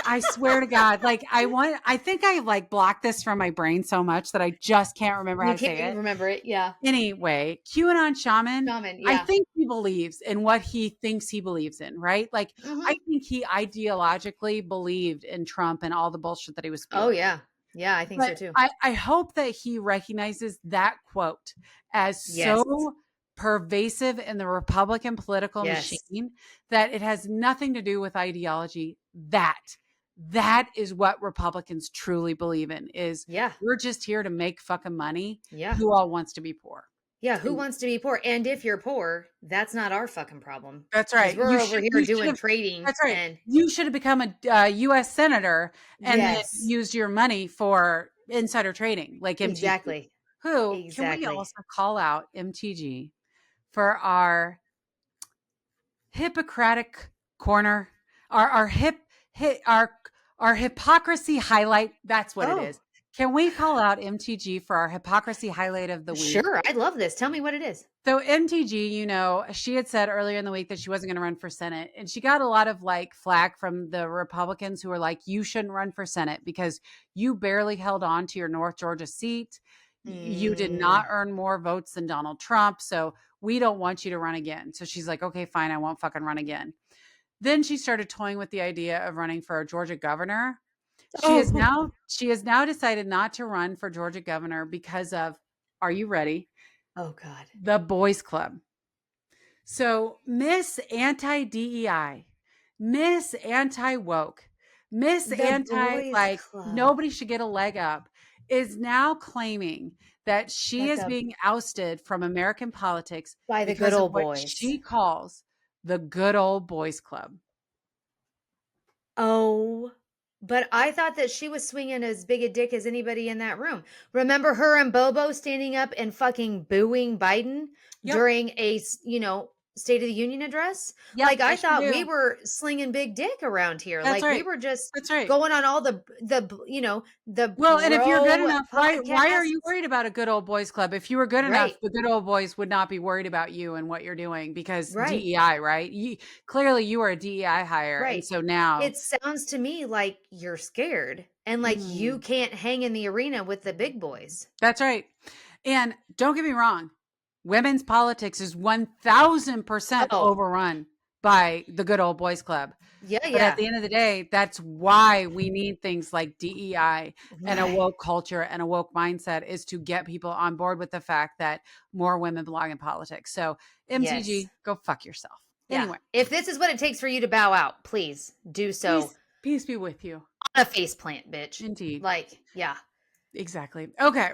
I swear to God, like I think I like blocked this from my brain so much that I just can't remember how You to can't say even it. remember it. Yeah. Anyway, QAnon shaman, Shaman. I Yeah. think he believes in what he thinks he believes in, right? Like I Hmm. think he ideologically believed in Trump and all the bullshit that he was Oh spewing. yeah. Yeah, I think so But too. I hope that he recognizes that quote as Yes. so pervasive in the Republican political Yes. machine that it has nothing to do with ideology. That is what Republicans truly believe in is Yeah. we're just here to make fucking money. Yeah. Who all wants to be poor? Yeah. Who And wants to be poor? And if you're poor, that's not our fucking problem. that's Because right. we're over here You should doing have trading that's right. and You should have become a U.S. senator and then yes. used your money for insider trading like MTG. Exactly. Who can we Exactly. also call out MTG for our Hippocratic corner, our hip our hypocrisy highlight? That's what it Oh, is. Can we call out MTG for our hypocrisy highlight of the week? sure. I love this. Tell me what it is. So MTG, she had said earlier in the week that she wasn't going to run for Senate, and she got a lot of like flack from the Republicans who were like, "You shouldn't run for Senate because you barely held on to your North Georgia seat. You did Mm. not earn more votes than Donald Trump, so we don't want you to run again." So she's like, "Okay, fine, I won't fucking run again." Then she started toying with the idea of running for a Georgia governor. Oh, She has now decided not to run for Georgia governor because of, are you ready? oh God. The boys club. So Miss Anti DEI, Miss Anti Woke, Miss The Anti boys like club nobody should get a leg up is now claiming that she that is the being ousted from American politics by the good because of old what boys. she calls the good old boys club. Oh, but I thought that she was swinging as big a dick as anybody in that room. Remember her and Bobo standing up and fucking booing Biden Yep. during State of the Union address? Yep. Like I I sure thought we do. were slinging big dick around here. That's Like we right. were just That's right. going on all the Well, and if you're good bro enough, why are you podcasts. worried about a good old boys club? If you were good enough, Right. the good old boys would not be worried about you and what you're doing because Right. DEI, right? Clearly you are a DEI hire, and Right. so now It sounds to me like you're scared and like you mm, can't hang in the arena with the big boys. that's right. And don't get me wrong, women's politics is 1000% Oh, overrun by the good old boys club. yeah, But at yeah. the end of the day, that's why we need things like DEI and a Right. woke culture and a woke mindset is to get people on board with the fact that more women belong in politics. So, Yes. MTG, go fuck yourself. Yeah. Anyway, If this is what it takes for you to bow out, please do so peace be with you. on a face plant, bitch. Indeed. Like, yeah. Exactly. Okay.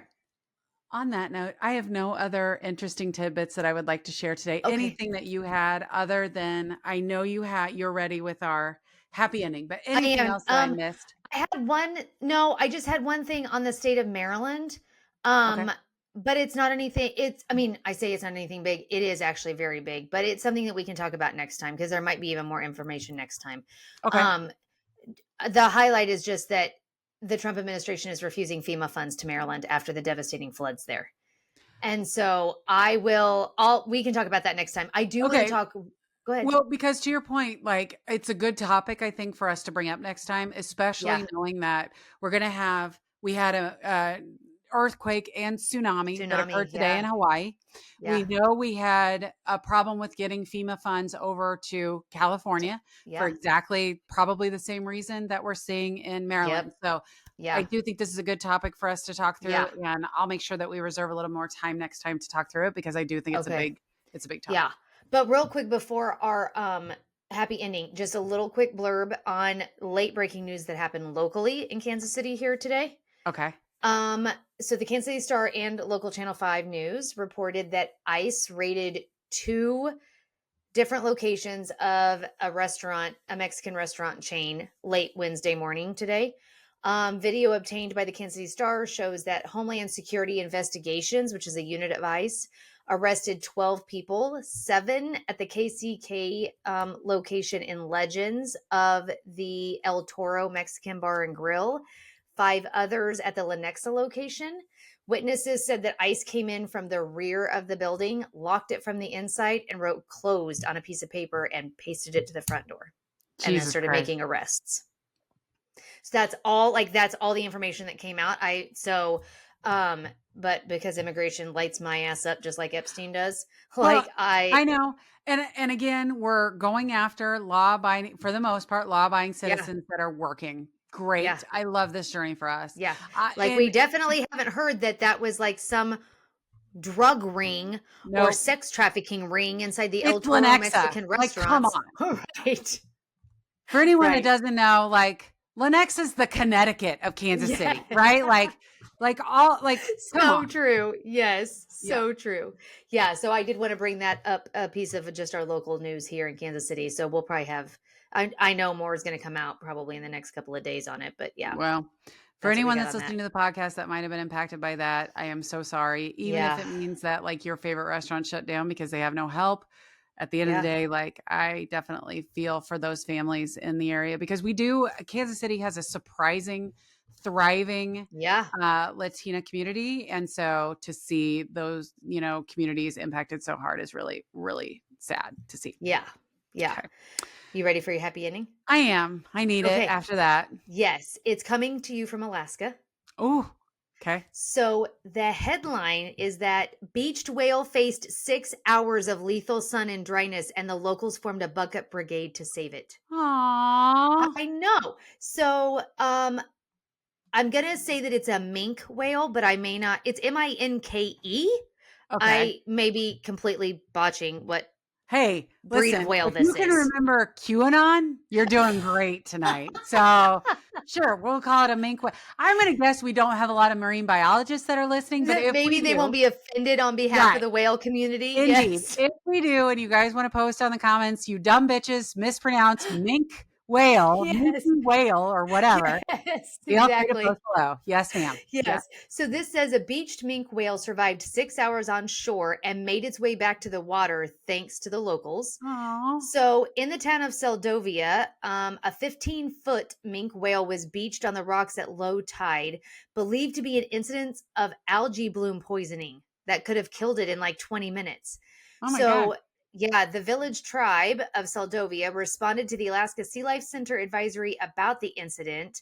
On that note, I have no other interesting tidbits that I would like to share today. Okay. Anything that you had other than I know you're ready with our happy ending, but I anything am. else that I missed? I had one no, I just had one thing on the state of Maryland. Okay. Um, but it's not anything I mean, I say it's not anything big. It is actually very big, but it's something that we can talk about next time because there might be even more information next time. Okay. Um, the highlight is just that the Trump administration is refusing FEMA funds to Maryland after the devastating floods there. And so we can talk about that next time. I do want to Okay. talk. Go ahead. Well, because to your point, like it's a good topic, I think, for us to bring up next time, Yeah. especially knowing that we had a earthquake and tsunami that Tsunami. occurred today in Yeah. Hawaii. We Yeah. know we had a problem with getting FEMA funds over to California for Yeah. exactly probably the same reason that we're seeing in Yep. Maryland. So I Yeah. do think this is a good topic for us to talk through, Yeah. and I'll make sure that we reserve a little more time next time to talk through it because I do think Okay. it's a big Yeah. topic. But real quick before our happy ending, just a little quick blurb on late breaking news that happened locally in Kansas City here today. Okay. Um, so the Kansas City Star and local Channel 5 News reported that ICE raided two different locations of a Mexican restaurant chain, late Wednesday morning today. Video obtained by the Kansas City Star shows that Homeland Security Investigations, which is a unit of ICE, arrested 12 people, 7 at the KCK location in Legends of the El Toro Mexican Bar and Grill, 5 others at the Lenexa location. Witnesses said that ICE came in from the rear of the building, locked it from the inside, and wrote closed on a piece of paper and pasted it to the front door, and then Jesus started Christ. making arrests. So that's all the information that came out. But because immigration lights my ass up just like Epstein does, Well, like I I know. And again, we're going after law abiding, for the most part, law abiding yeah, citizens that are working. yeah, Great. I love this journey for us. yeah. Like we And definitely haven't heard that was like some drug ring or no, sex trafficking ring inside the El it's Toro Lenexa. Mexican Like, come restaurants. on. Right. For anyone that Right. doesn't know, like Lenexa is the Connecticut of Kansas Yeah. City, right? Like all like, come So on. true. Yes. Yeah. So true. Yeah. So I did want to bring that up, a piece of just our local news here in Kansas City. So we'll probably have, I know more is going to come out probably in the next couple of days on it. But yeah, Well, for that's what we anyone got that's on that. listening to the podcast that might have been impacted by that, I am so sorry. Even if Yeah. it means that like your favorite restaurant shut down because they have no help, at the end of the Yeah. day, like I definitely feel for those families in the area because Kansas City has a surprising, thriving Yeah. Latina community. And so to see those, communities impacted so hard is really, really sad to see. Yeah. Yeah. Okay. You ready for your happy ending? I am. I need it Okay. after that. Yes. It's coming to you from Alaska. Oh, okay. So the headline is that beached whale faced 6 hours of lethal sun and dryness, and the locals formed a bucket brigade to save it. Aww. I know. So I'm gonna say that it's a mink whale, but I may not. It's Minke. Okay. I may be completely botching what Hey, breed of listen, whale if you this can is. remember QAnon, you're doing great tonight. So, sure, we'll call it a mink. I'm going to guess we don't have a lot of marine biologists that are listening, but if Maybe we they won't do, be offended on behalf of right, the whale community. indeed, Yes. if we do, and you guys want to post on the comments, you dumb bitches mispronounce mink whale, minky Yes. whale, or whatever, Yes, feel free to post exactly. below. Yes, ma'am. Yeah. Yes. So this says a beached mink whale survived 6 hours on shore and made its way back to the water thanks to the locals. Aw. So in the town of Seldovia, a 15-foot mink whale was beached on the rocks at low tide, believed to be an incident of algae bloom poisoning that could have killed it in like 20 minutes. Oh my God. So yeah, the village tribe of Seldovia responded to the Alaska Sea Life Center advisory about the incident.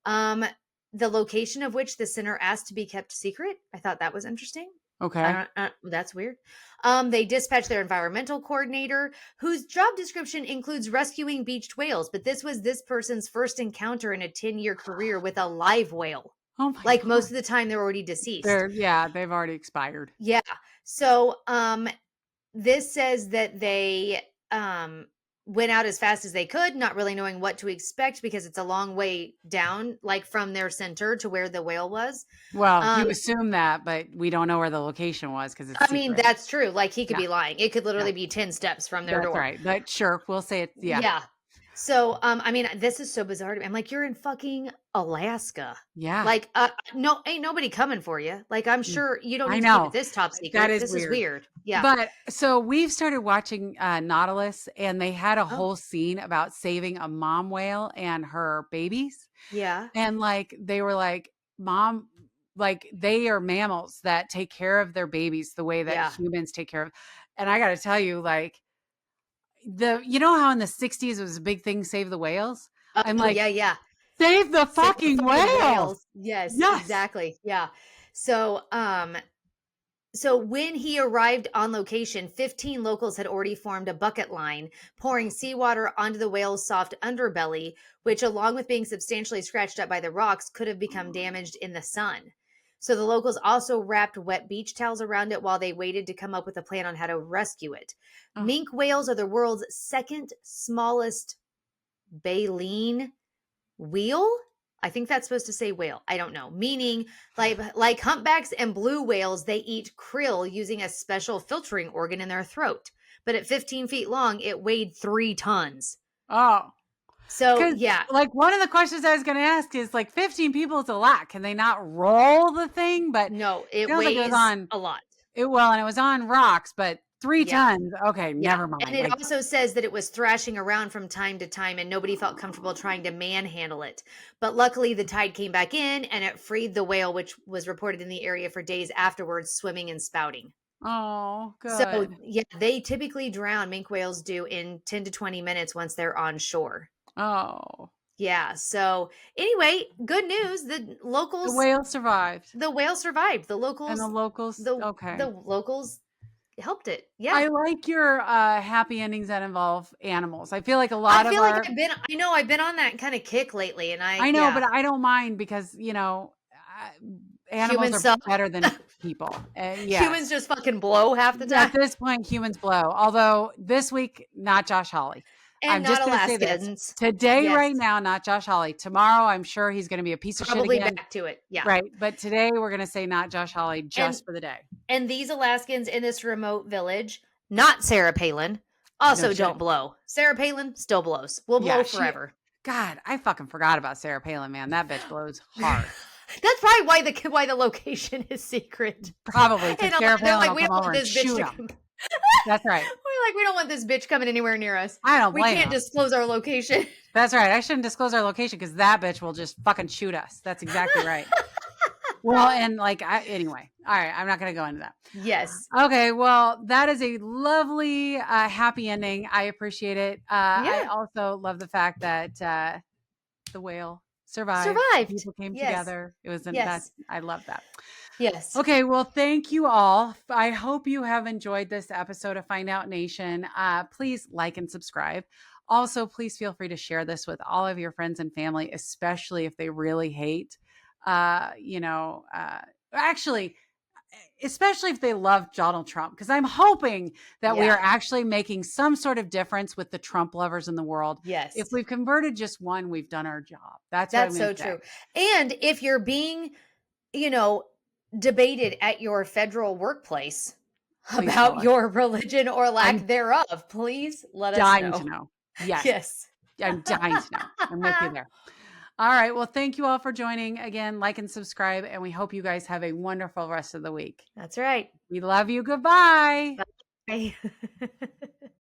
The location of which the center asked to be kept secret. I thought that was interesting. Okay. That's weird. They dispatched their environmental coordinator, whose job description includes rescuing beached whales, but this was this person's first encounter in a 10-year career with a live whale. Oh my Like God. most of the time, they're already deceased. They've already expired. Yeah. So, this says that they went out as fast as they could, not really knowing what to expect because it's a long way down, like from their center to where the whale was. Well, you assume that, but we don't know where the location was because it's I mean, secret. that's true. Like he could Yeah. be lying. It could literally Yeah. be 10 steps from their That's door. right. But sure, we'll say it. Yeah. Yeah. So, I mean, this is so bizarre to me. I'm like, you're in fucking Alaska. Yeah. Like, no, ain't nobody coming for you. Like, I'm sure you don't I need to keep know. it this top secret. That is This is weird. weird. Yeah. But so we've started watching Nautilus, and they had a Oh, whole scene about saving a mom whale and her babies. yeah. And like they were like, mom, like they are mammals that take care of their babies the way that Yeah. humans take care of. And I got to tell you, like, you know how in the 60s it was a big thing, save the whales? I'm Oh, like, yeah, yeah. save the Save the fucking fucking whales. Yes, Yes. exactly. Yeah. So when he arrived on location, 15 locals had already formed a bucket line, pouring seawater onto the whale's soft underbelly, which, along with being substantially scratched up by the rocks, could have become damaged in the sun. So the locals also wrapped wet beach towels around it while they waited to come up with a plan on how to rescue it. Oh, Minke whales are the world's second smallest baleen wheel. I think that's supposed to say whale. I don't know. Meaning, like humpbacks and blue whales, they eat krill using a special filtering organ in their throat. But at 15 feet long, it weighed 3 tons. oh. So Because, yeah, like, one of the questions I was going to ask is, like, 15 people is a lot. Can they not roll the thing? But no, it it sounds like it was weighs on a lot. and it was on rocks, but 3 Yeah. tons. Okay, Yeah. never And mind. it Like, also says that it was thrashing around from time to time and nobody felt comfortable trying to manhandle it. But luckily, the tide came back in and it freed the whale, which was reported in the area for days afterwards, swimming and spouting. oh, So, good. yeah, they typically drown, minke whales do, in 10 to 20 minutes once they're on shore. Oh, Yeah. So, anyway, good news. the whale survived. The whale survived. And the locals, The okay. locals helped it. Yeah. I like your happy endings that involve animals. I feel like a I lot of feel like our I've been on that kind of kick lately. And I know, yeah, but I don't mind because, animals humans are suck. better than people. Humans Yes. just fucking blow half the At time. this point, humans blow. Although this week, not Josh Hawley. And I'm not just going to say this. Alaskans. Today, Yes. right now, not Josh Hawley. Tomorrow, I'm sure he's going to be a piece of shit Probably again. back to it. Yeah. Right. But today, we're going to say not Josh Hawley And just for the day. and these Alaskans in this remote village, not Sarah Palin, No also don't shit. blow. Sarah Palin still blows. Will blow Yeah. forever. God, I fucking forgot about Sarah Palin, man. That bitch blows hard. That's probably why the location is secret. Probably because And Sarah they're Palin like, will we come don't over want and this bitch shoot to him. come. That's right. We're like, we don't want this bitch coming anywhere near us. I don't We blame can't him. disclose our location. That's right. I shouldn't disclose our location because that bitch will just fucking shoot us. That's exactly right. Well, and like, anyway, all right, I'm not going to go into that. Yes. Okay, well, that is a lovely, happy ending. I appreciate it. I Yeah. also love the fact that the whale survived. Survived. People came Yes. together. It was Yes. I love that. Yes. Okay, well, thank you all. I hope you have enjoyed this episode of Find Out Nation. Please like and subscribe. Also, please feel free to share this with all of your friends and family, especially if they really hate, actually, especially if they love Donald Trump, because I'm hoping that we Yeah. are actually making some sort of difference with the Trump lovers in the world. Yes. If we've converted just one, we've done our job. That's what I'm That's going so to say. true. And if you're being, debated at your federal workplace Please tell about us. your religion or lack I'm thereof, please let us dying know. to know. Yes. Yes. I'm dying to know. I'm with you there. All right. Well, thank you all for joining. Again, like and subscribe, and we hope you guys have a wonderful rest of the week. That's right. We love you. Goodbye. Bye.